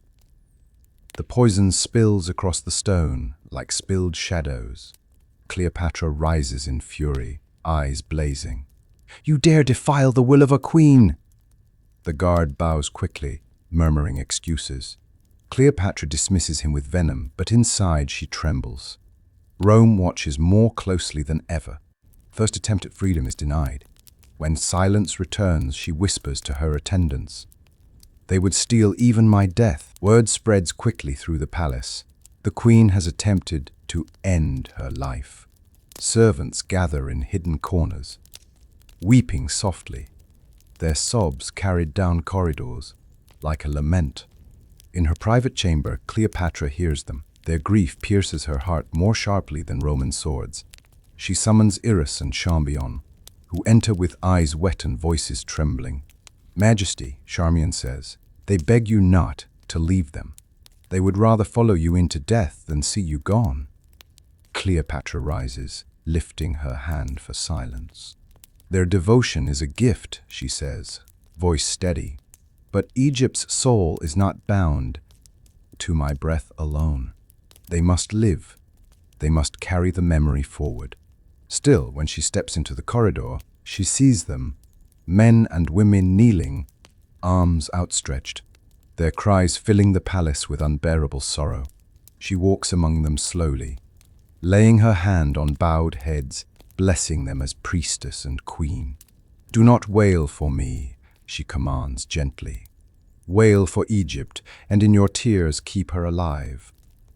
The poison spills across the stone like spilled shadows. Cleopatra rises in fury, eyes blazing. "You dare defile the will of a queen!" The guard bows quickly, murmuring excuses. Cleopatra dismisses him with venom, but inside she trembles. Rome watches more closely than ever. First attempt at freedom is denied. When silence returns, she whispers to her attendants, "They would steal even my death." Word spreads quickly through the palace. The queen has attempted to end her life. Servants gather in hidden corners, weeping softly, their sobs carried down corridors like a lament. In her private chamber, Cleopatra hears them. Their grief pierces her heart more sharply than Roman swords. She summons Iras and Charmion, who enter with eyes wet and voices trembling. "Majesty," Charmion says, "they beg you not to leave them. They would rather follow you into death than see you gone." Cleopatra rises, lifting her hand for silence. "Their devotion is a gift," she says, voice steady. "But Egypt's soul is not bound to my breath alone. They must live. They must carry the memory forward." Still, when she steps into the corridor, she sees them, men and women kneeling, arms outstretched, their cries filling the palace with unbearable sorrow. She walks among them slowly, laying her hand on bowed heads, blessing them as priestess and queen. "Do not wail for me," she commands gently. "Wail for Egypt, and in your tears keep her alive."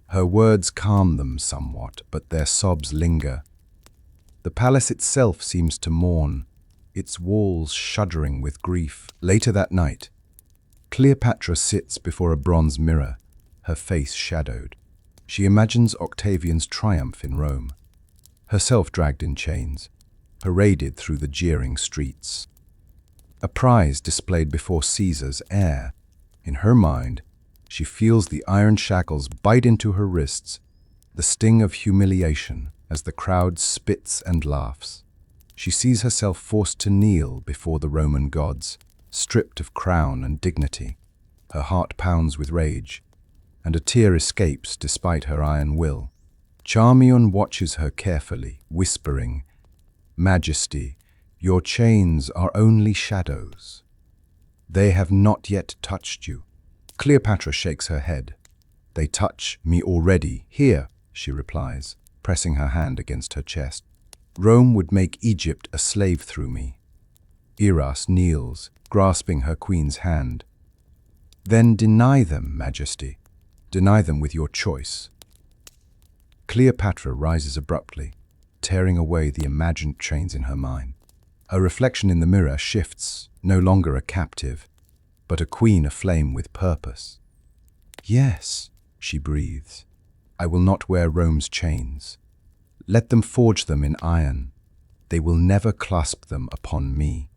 Her words calm them somewhat, but their sobs linger. The palace itself seems to mourn, its walls shuddering with grief. Later that night, Cleopatra sits before a bronze mirror, her face shadowed. She imagines Octavian's triumph in Rome, herself dragged in chains, paraded through the jeering streets. A prize displayed before Caesar's heir. In her mind, she feels the iron shackles bite into her wrists, the sting of humiliation as the crowd spits and laughs. She sees herself forced to kneel before the Roman gods, stripped of crown and dignity. Her heart pounds with rage, and a tear escapes despite her iron will. Charmion watches her carefully, whispering, "Majesty, your chains are only shadows. They have not yet touched you." Cleopatra shakes her head. "They touch me already, here," she replies, pressing her hand against her chest. "Rome would make Egypt a slave through me." Iras kneels, grasping her queen's hand. "Then deny them, Majesty. Deny them with your choice." Cleopatra rises abruptly, tearing away the imagined chains in her mind. Her reflection in the mirror shifts, no longer a captive, but a queen aflame with purpose. "Yes," she breathes, "I will not wear Rome's chains. Let them forge them in iron. They will never clasp them upon me."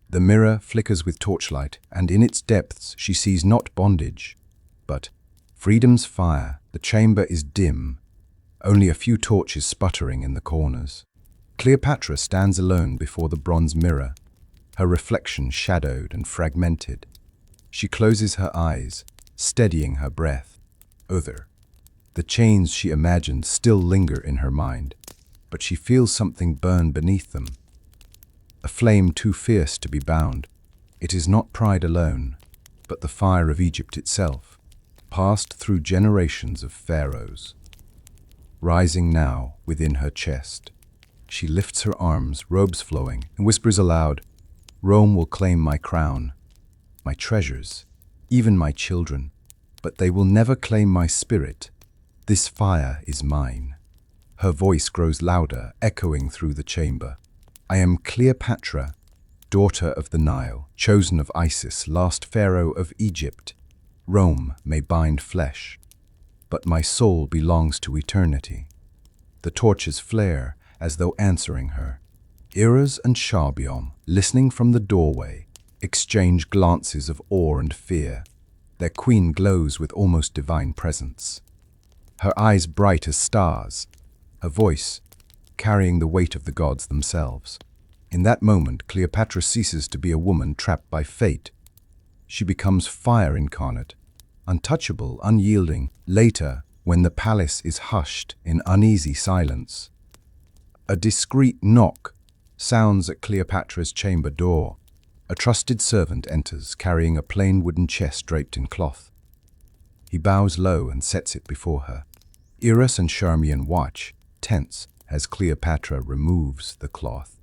The mirror flickers with torchlight, and in its depths she sees not bondage, but freedom's fire. The chamber is dim, only a few torches sputtering in the corners. Cleopatra stands alone before the bronze mirror, her reflection shadowed and fragmented. She closes her eyes, steadying her breath. The chains she imagined still linger in her mind, but she feels something burn beneath them. A flame too fierce to be bound. It is not pride alone, but the fire of Egypt itself, passed through generations of pharaohs. Rising now within her chest, she lifts her arms, robes flowing, and whispers aloud, "Rome will claim my crown, my treasures, even my children, but they will never claim my spirit. This fire is mine." Her voice grows louder, echoing through the chamber. "I am Cleopatra, daughter of the Nile, chosen of Isis, last pharaoh of Egypt. Rome may bind flesh, but my soul belongs to eternity." The torches flare as though answering her. Iras and Charmion, listening from the doorway, exchange glances of awe and fear. Their queen glows with almost divine presence, her eyes bright as stars, her voice carrying the weight of the gods themselves. In that moment, Cleopatra ceases to be a woman trapped by fate. She becomes fire incarnate, untouchable, unyielding. Later, when the palace is hushed in uneasy silence, a discreet knock sounds at Cleopatra's chamber door. A trusted servant enters, carrying a plain wooden chest draped in cloth. He bows low and sets it before her. Iras and Charmion watch, tense, as Cleopatra removes the cloth.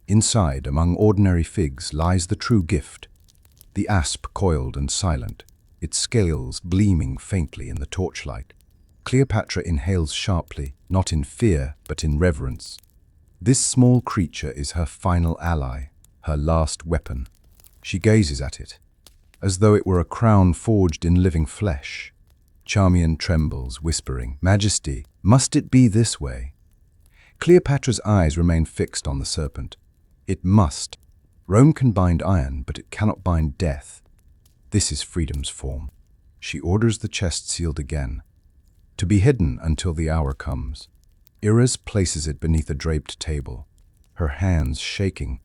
Inside, among ordinary figs, lies the true gift, the asp coiled and silent, its scales gleaming faintly in the torchlight. Cleopatra inhales sharply, not in fear, but in reverence. This small creature is her final ally, her last weapon. She gazes at it, as though it were a crown forged in living flesh. Charmion trembles, whispering, "Majesty, must it be this way?" Cleopatra's eyes remain fixed on the serpent. It must. Rome can bind iron, but it cannot bind death. This is freedom's form. She orders the chest sealed again, to be hidden until the hour comes. Iras places it beneath a draped table, her hands shaking,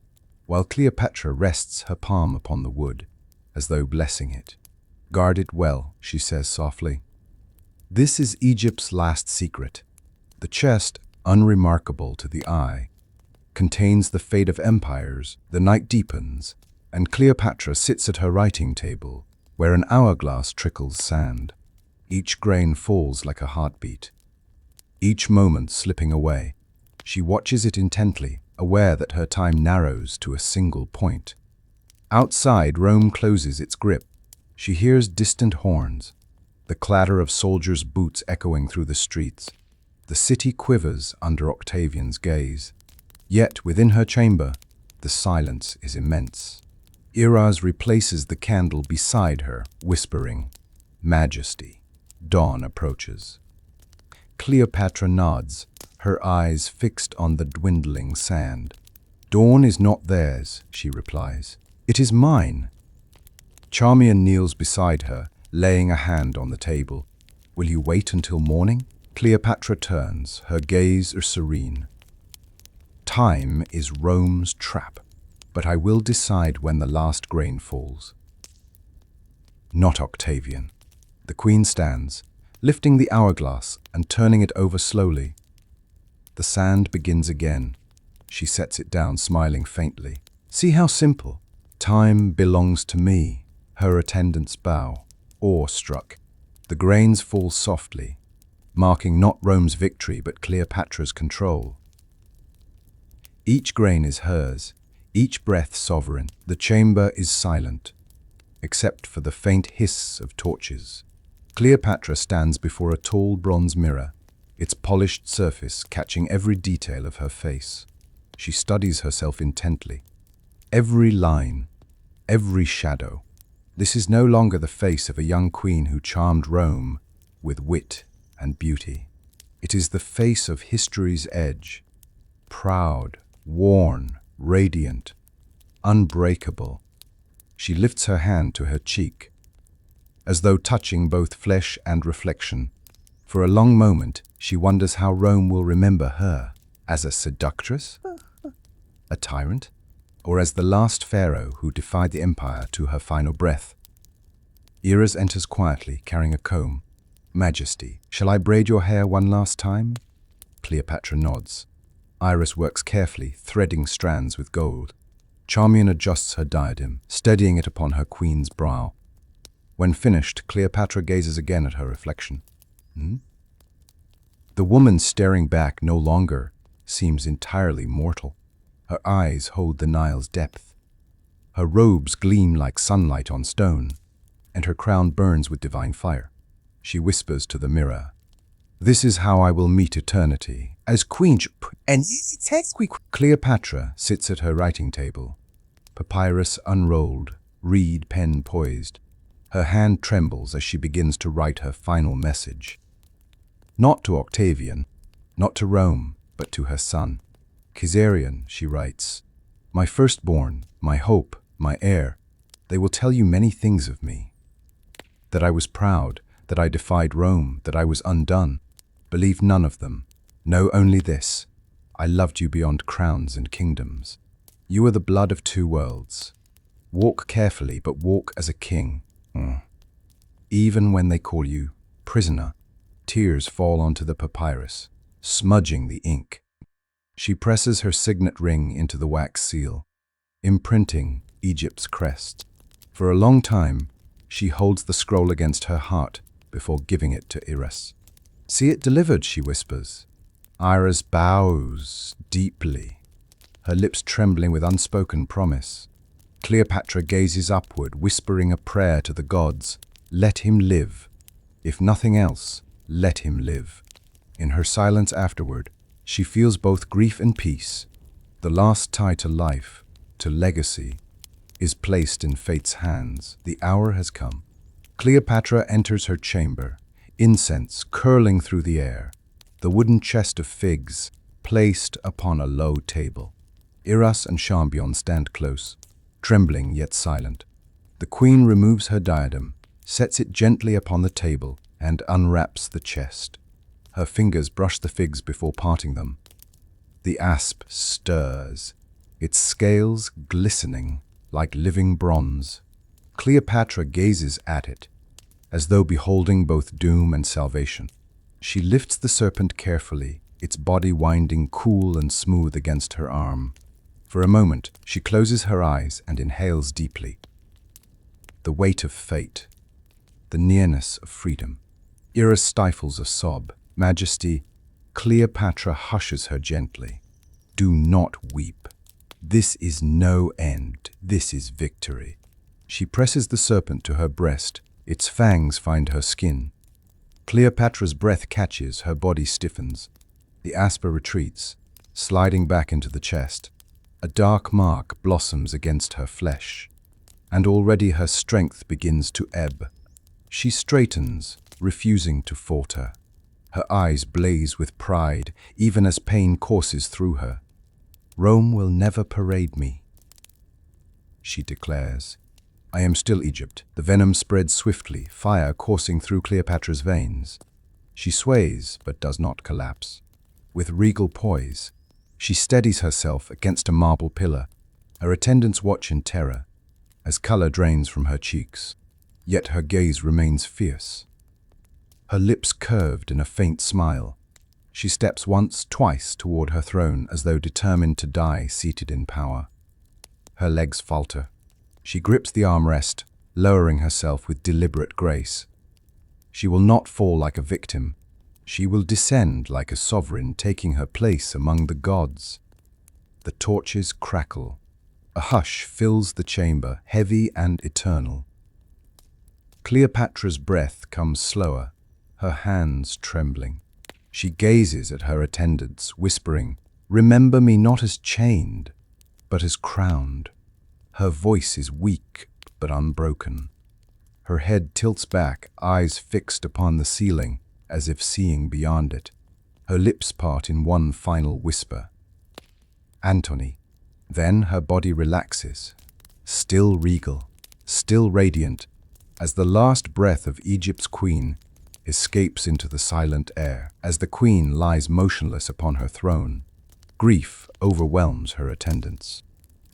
while Cleopatra rests her palm upon the wood, as though blessing it. "Guard it well," she says softly. This is Egypt's last secret. The chest, unremarkable to the eye, contains the fate of empires. The night deepens, and Cleopatra sits at her writing table, where an hourglass trickles sand. Each grain falls like a heartbeat, each moment slipping away. She watches it intently, aware that her time narrows to a single point. Outside, Rome closes its grip. She hears distant horns, the clatter of soldiers' boots echoing through the streets. The city quivers under Octavian's gaze. Yet, within her chamber, the silence is immense. Iras replaces the candle beside her, whispering, "Majesty." Dawn approaches. Cleopatra nods, her eyes fixed on the dwindling sand. "Dawn is not theirs," she replies. "It is mine." Charmion kneels beside her, laying a hand on the table. "Will you wait until morning?" Cleopatra turns, her gaze serene. "Time is Rome's trap, but I will decide when the last grain falls." Not Octavian. The queen stands, lifting the hourglass and turning it over slowly. The sand begins again. She sets it down, smiling faintly. "See how simple. Time belongs to me." Her attendants bow, awe-struck. The grains fall softly, marking not Rome's victory but Cleopatra's control. Each grain is hers, each breath sovereign. The chamber is silent, except for the faint hiss of torches. Cleopatra stands before a tall bronze mirror, its polished surface catching every detail of her face. She studies herself intently. Every line, every shadow. This is no longer the face of a young queen who charmed Rome with wit and beauty. It is the face of history's edge, proud, worn, radiant, unbreakable. She lifts her hand to her cheek, as though touching both flesh and reflection. For a long moment, she wonders how Rome will remember her, as a seductress, a tyrant, or as the last pharaoh who defied the empire to her final breath. Iras enters quietly, carrying a comb. "Majesty, shall I braid your hair one last time?" Cleopatra nods. Iras works carefully, threading strands with gold. Charmion adjusts her diadem, steadying it upon her queen's brow. When finished, Cleopatra gazes again at her reflection. The woman staring back no longer seems entirely mortal. Her eyes hold the Nile's depth. Her robes gleam like sunlight on stone, and her crown burns with divine fire. She whispers to the mirror, "This is how I will meet eternity, as queen." And Cleopatra sits at her writing table, papyrus unrolled, reed pen poised. Her hand trembles as she begins to write her final message. Not to Octavian, not to Rome, but to her son. "Caesarion," she writes, "my firstborn, my hope, my heir, they will tell you many things of me. That I was proud, that I defied Rome, that I was undone. Believe none of them. Know only this: I loved you beyond crowns and kingdoms. You are the blood of two worlds. Walk carefully, but walk as a king. Even when they call you prisoner, tears fall onto the papyrus, smudging the ink. She presses her signet ring into the wax seal, imprinting Egypt's crest. For a long time, she holds the scroll against her heart before giving it to Iras. "See it delivered," she whispers. Iras bows deeply, her lips trembling with unspoken promise. Cleopatra gazes upward, whispering a prayer to the gods. Let him live. If nothing else, let him live. In her silence afterward, she feels both grief and peace. The last tie to life, to legacy, is placed in fate's hands. The hour has come. Cleopatra enters her chamber, incense curling through the air, the wooden chest of figs placed upon a low table. Iras and Charmion stand close, trembling yet silent. The queen removes her diadem, sets it gently upon the table, and unwraps the chest. Her fingers brush the figs before parting them. The asp stirs, its scales glistening like living bronze. Cleopatra gazes at it, as though beholding both doom and salvation. She lifts the serpent carefully, its body winding cool and smooth against her arm. For a moment, she closes her eyes and inhales deeply. The weight of fate, the nearness of freedom. Iras stifles a sob. "Majesty," Cleopatra hushes her gently. "Do not weep. This is no end. This is victory." She presses the serpent to her breast. Its fangs find her skin. Cleopatra's breath catches, her body stiffens. The asper retreats, sliding back into the chest. A dark mark blossoms against her flesh, and already her strength begins to ebb. She straightens, refusing to falter. Her eyes blaze with pride, even as pain courses through her. "Rome will never parade me," she declares. "I am still Egypt." The venom spreads swiftly, fire coursing through Cleopatra's veins. She sways, but does not collapse. With regal poise, she steadies herself against a marble pillar. Her attendants watch in terror, as color drains from her cheeks. Yet her gaze remains fierce. Her lips curved in a faint smile. She steps once, twice toward her throne, as though determined to die seated in power. Her legs falter. She grips the armrest, lowering herself with deliberate grace. She will not fall like a victim. She will descend like a sovereign, taking her place among the gods. The torches crackle. A hush fills the chamber, heavy and eternal. Cleopatra's breath comes slower, her hands trembling. She gazes at her attendants, whispering, "Remember me not as chained, but as crowned." Her voice is weak but unbroken. Her head tilts back, eyes fixed upon the ceiling, as if seeing beyond it. Her lips part in one final whisper. "Antony." Then her body relaxes, still regal, still radiant, as the last breath of Egypt's queen escapes into the silent air. As the queen lies motionless upon her throne, grief overwhelms her attendants.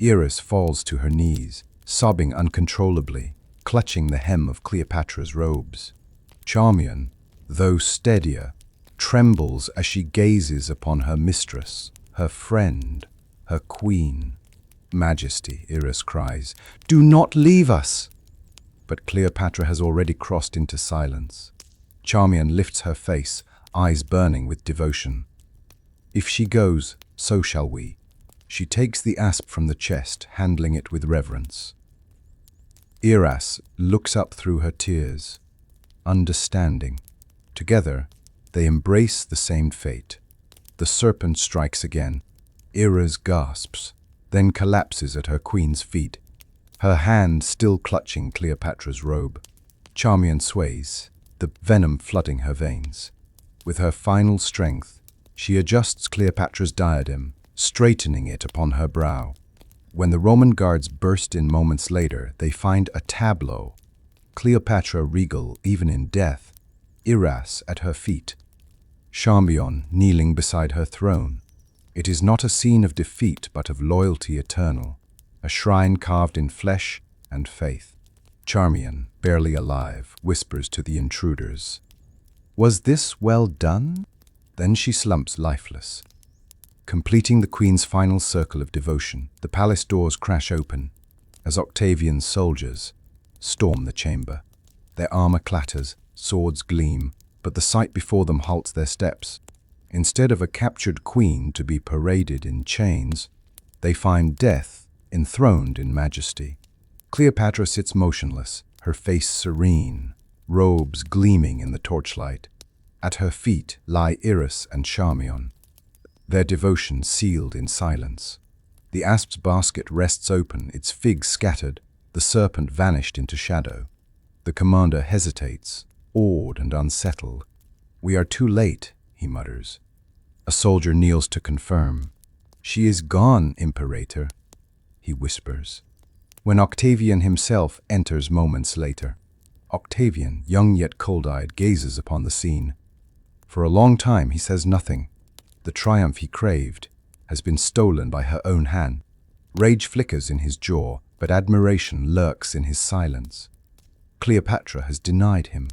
Iras falls to her knees, sobbing uncontrollably, clutching the hem of Cleopatra's robes. Charmion, though steadier, trembles as she gazes upon her mistress, her friend, her queen. "Majesty," Iras cries, "do not leave us!" But Cleopatra has already crossed into silence. Charmion lifts her face, eyes burning with devotion. "If she goes, so shall we." She takes the asp from the chest, handling it with reverence. Iras looks up through her tears, understanding. Together, they embrace the same fate. The serpent strikes again. Iras gasps, then collapses at her queen's feet, her hand still clutching Cleopatra's robe. Charmion sways, the venom flooding her veins. With her final strength, she adjusts Cleopatra's diadem, straightening it upon her brow. When the Roman guards burst in moments later, they find a tableau. Cleopatra regal even in death, Iras at her feet, Charmion kneeling beside her throne. It is not a scene of defeat but of loyalty eternal, a shrine carved in flesh and faith. Charmion, barely alive, whispers to the intruders, "Was this well done?" Then she slumps lifeless. Completing the queen's final circle of devotion, the palace doors crash open as Octavian's soldiers storm the chamber. Their armor clatters, swords gleam, but the sight before them halts their steps. Instead of a captured queen to be paraded in chains, they find death enthroned in majesty. Cleopatra sits motionless, her face serene, robes gleaming in the torchlight. At her feet lie Iras and Charmion, their devotion sealed in silence. The asp's basket rests open, its figs scattered, the serpent vanished into shadow. The commander hesitates, awed and unsettled. "We are too late," he mutters. A soldier kneels to confirm. "She is gone, Imperator," he whispers. When Octavian himself enters moments later, Octavian, young yet cold-eyed, gazes upon the scene. For a long time he says nothing. The triumph he craved has been stolen by her own hand. Rage flickers in his jaw, but admiration lurks in his silence. Cleopatra has denied him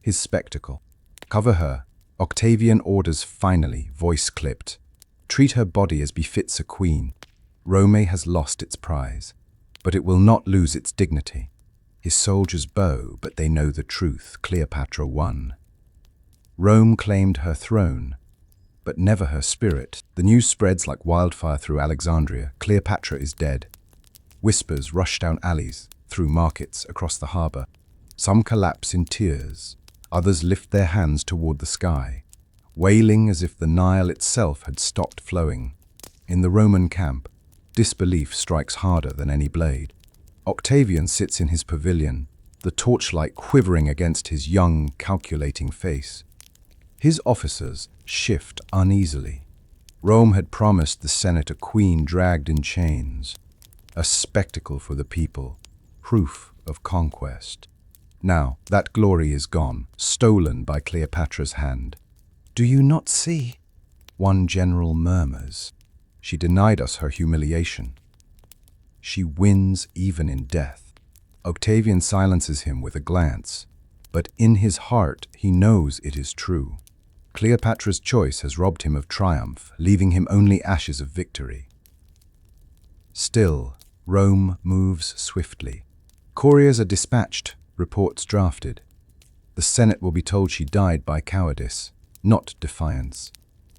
his spectacle. "Cover her," Octavian orders finally, voice clipped. "Treat her body as befits a queen. Rome has lost its prize, but it will not lose its dignity." His soldiers bow, but they know the truth. Cleopatra won. Rome claimed her throne, but never her spirit. The news spreads like wildfire through Alexandria. Cleopatra is dead. Whispers rush down alleys, through markets, across the harbor. Some collapse in tears. Others lift their hands toward the sky, wailing as if the Nile itself had stopped flowing. In the Roman camp, disbelief strikes harder than any blade. Octavian sits in his pavilion, the torchlight quivering against his young, calculating face. His officers shift uneasily. Rome had promised the Senate a queen dragged in chains, a spectacle for the people, proof of conquest. Now that glory is gone, stolen by Cleopatra's hand. "Do you not see?" one general murmurs. "She denied us her humiliation. She wins even in death." Octavian silences him with a glance, but in his heart he knows it is true. Cleopatra's choice has robbed him of triumph, leaving him only ashes of victory. Still, Rome moves swiftly. Couriers are dispatched, reports drafted. The Senate will be told she died by cowardice, not defiance.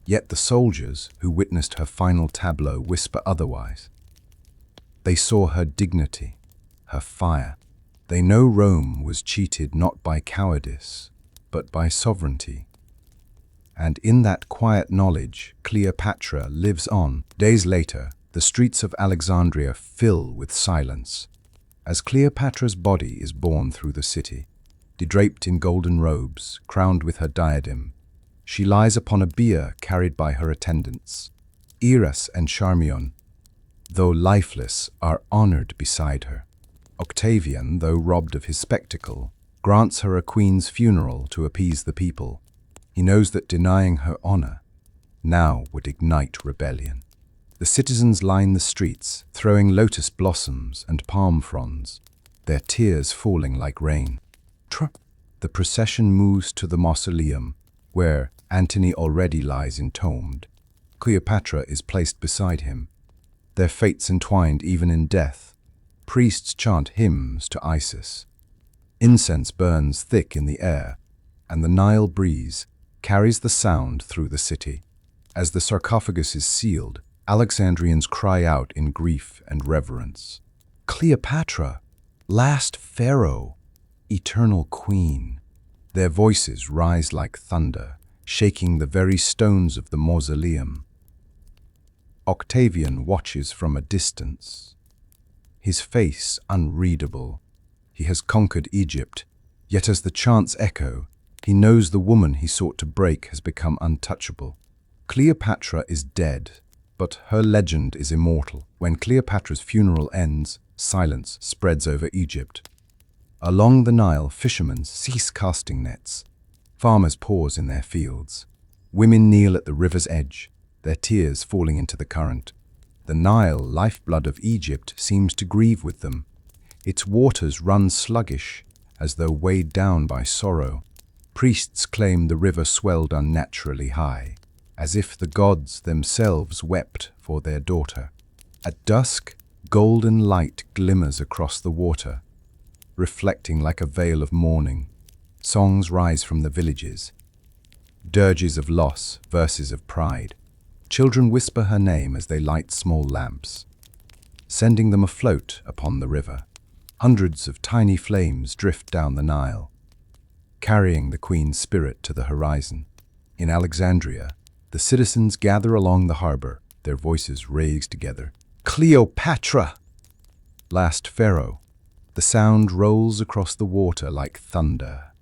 Yet the soldiers who witnessed her final tableau whisper otherwise. They saw her dignity, her fire. They know Rome was cheated not by cowardice, but by sovereignty. And in that quiet knowledge, Cleopatra lives on. Days later, the streets of Alexandria fill with silence, as Cleopatra's body is borne through the city. Draped in golden robes, crowned with her diadem, she lies upon a bier carried by her attendants. Iras and Charmion, though lifeless, are honored beside her. Octavian, though robbed of his spectacle, grants her a queen's funeral to appease the people. He knows that denying her honor now would ignite rebellion. The citizens line the streets, throwing lotus blossoms and palm fronds, their tears falling like rain. The procession moves to the mausoleum, where Antony already lies entombed. Cleopatra is placed beside him, their fates entwined even in death. Priests chant hymns to Isis. Incense burns thick in the air, and the Nile breeze carries the sound through the city. As the sarcophagus is sealed, Alexandrians cry out in grief and reverence. "Cleopatra, last pharaoh, eternal queen." Their voices rise like thunder, shaking the very stones of the mausoleum. Octavian watches from a distance, his face unreadable. He has conquered Egypt, yet as the chants echo, he knows the woman he sought to break has become untouchable. Cleopatra is dead, but her legend is immortal. When Cleopatra's funeral ends, silence spreads over Egypt. Along the Nile, fishermen cease casting nets. Farmers pause in their fields. Women kneel at the river's edge, their tears falling into the current. The Nile, lifeblood of Egypt, seems to grieve with them. Its waters run sluggish, as though weighed down by sorrow. Priests claim the river swelled unnaturally high, as if the gods themselves wept for their daughter. At dusk, golden light glimmers across the water, reflecting like a veil of mourning. Songs rise from the villages, dirges of loss, verses of pride. Children whisper her name as they light small lamps, sending them afloat upon the river. Hundreds of tiny flames drift down the Nile, carrying the queen's spirit to the horizon. In Alexandria, the citizens gather along the harbor, their voices raised together. Cleopatra! Last pharaoh. The sound rolls across the water like thunder,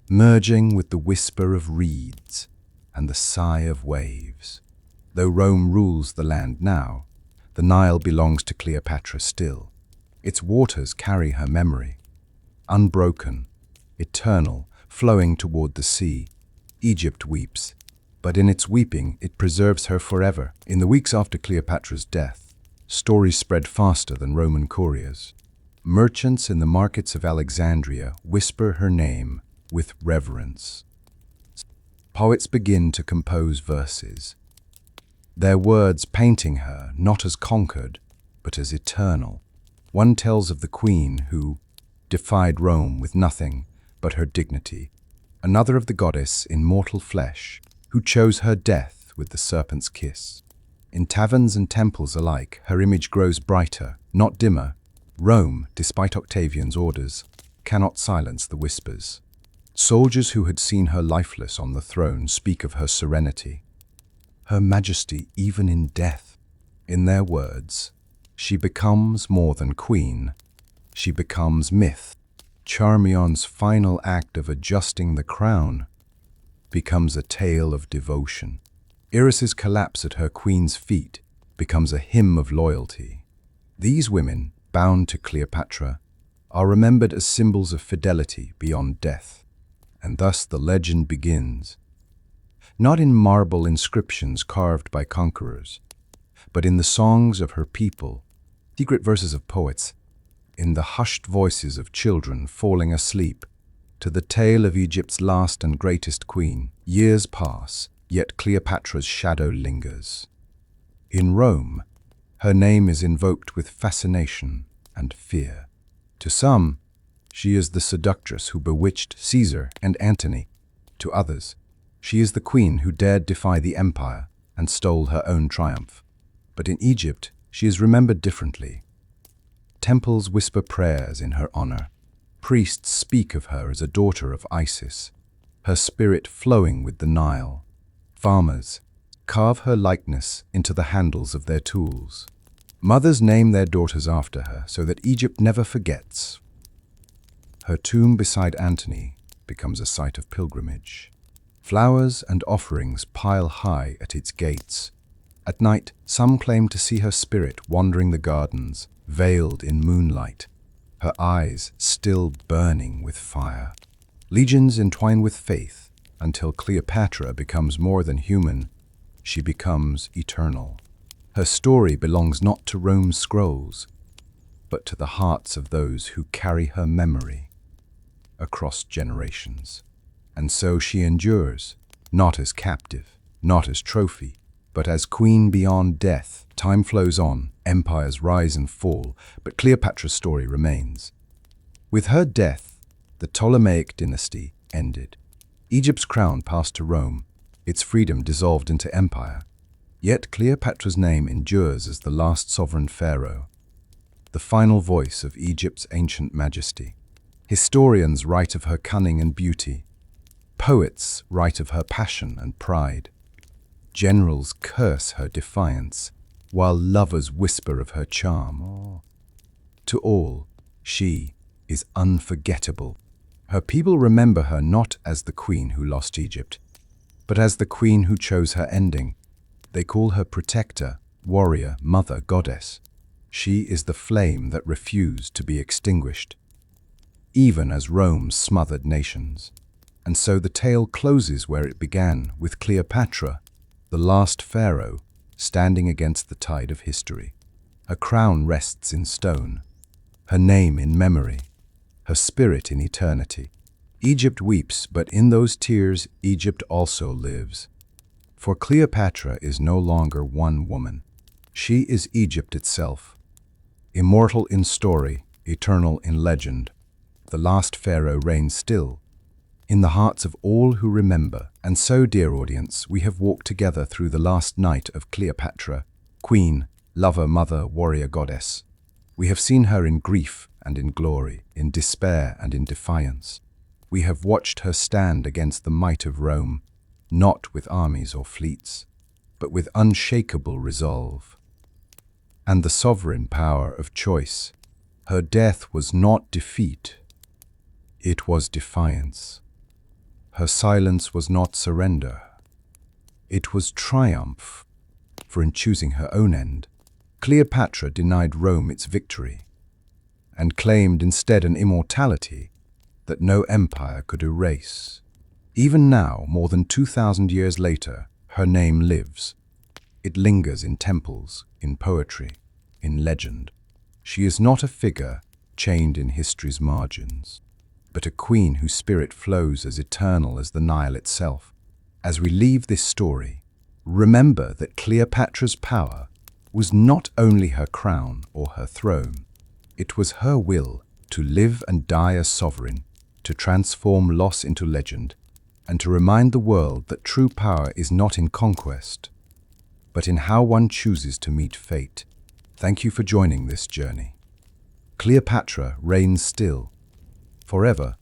merging with the whisper of reeds and the sigh of waves. Though Rome rules the land now, the Nile belongs to Cleopatra still. Its waters carry her memory, unbroken, eternal, flowing toward the sea. Egypt weeps, but in its weeping it preserves her forever. In the weeks after Cleopatra's death, stories spread faster than Roman couriers. Merchants in the markets of Alexandria whisper her name with reverence. Poets begin to compose verses, their words painting her not as conquered, but as eternal. One tells of the queen who defied Rome with nothing but her dignity. Another of the goddess in mortal flesh who chose her death with the serpent's kiss. In taverns and temples alike, her image grows brighter, not dimmer. Rome, despite Octavian's orders, cannot silence the whispers. Soldiers who had seen her lifeless on the throne speak of her serenity, her majesty even in death. In their words, she becomes more than queen. She becomes myth. Charmion's final act of adjusting the crown becomes a tale of devotion. Iras's collapse at her queen's feet becomes a hymn of loyalty. These women, bound to Cleopatra, are remembered as symbols of fidelity beyond death. And thus the legend begins, not in marble inscriptions carved by conquerors, but in the songs of her people, secret verses of poets, in the hushed voices of children falling asleep to the tale of Egypt's last and greatest queen. Years pass, yet Cleopatra's shadow lingers. In Rome, her name is invoked with fascination and fear. To some, she is the seductress who bewitched Caesar and Antony. To others, she is the queen who dared defy the empire and stole her own triumph. But in Egypt, she is remembered differently. Temples whisper prayers in her honor. Priests speak of her as a daughter of Isis, her spirit flowing with the Nile. Farmers carve her likeness into the handles of their tools. Mothers name their daughters after her so that Egypt never forgets. Her tomb beside Antony becomes a site of pilgrimage. Flowers and offerings pile high at its gates. At night, some claim to see her spirit wandering the gardens, veiled in moonlight, her eyes still burning with fire. Legions entwine with faith until Cleopatra becomes more than human. She becomes eternal. Her story belongs not to Rome's scrolls, but to the hearts of those who carry her memory across generations. And so she endures, not as captive, not as trophy, but as queen beyond death. Time flows on, empires rise and fall, but Cleopatra's story remains. With her death, the Ptolemaic dynasty ended. Egypt's crown passed to Rome, its freedom dissolved into empire. Yet Cleopatra's name endures as the last sovereign pharaoh, the final voice of Egypt's ancient majesty. Historians write of her cunning and beauty. Poets write of her passion and pride. Generals curse her defiance, while lovers whisper of her charm. To all, she is unforgettable. Her people remember her not as the queen who lost Egypt, but as the queen who chose her ending. They call her protector, warrior, mother, goddess. She is the flame that refused to be extinguished, even as Rome smothered nations. And so the tale closes where it began, with Cleopatra, the last pharaoh, standing against the tide of history. Her crown rests in stone, her name in memory, her spirit in eternity. Egypt weeps, but in those tears Egypt also lives. For Cleopatra is no longer one woman. She is Egypt itself, immortal in story, eternal in legend. The last pharaoh reigns still, in the hearts of all who remember. And so, dear audience, we have walked together through the last night of Cleopatra, queen, lover, mother, warrior, goddess. We have seen her in grief and in glory, in despair and in defiance. We have watched her stand against the might of Rome, not with armies or fleets, but with unshakable resolve and the sovereign power of choice. Her death was not defeat, it was defiance. Her silence was not surrender, it was triumph. For in choosing her own end, Cleopatra denied Rome its victory and claimed instead an immortality that no empire could erase. Even now, more than 2,000 years later, her name lives. It lingers in temples, in poetry, in legend. She is not a figure chained in history's margins, but a queen whose spirit flows as eternal as the Nile itself. As we leave this story, remember that Cleopatra's power was not only her crown or her throne, it was her will to live and die as sovereign, to transform loss into legend, and to remind the world that true power is not in conquest, but in how one chooses to meet fate. Thank you for joining this journey. Cleopatra reigns still, forever,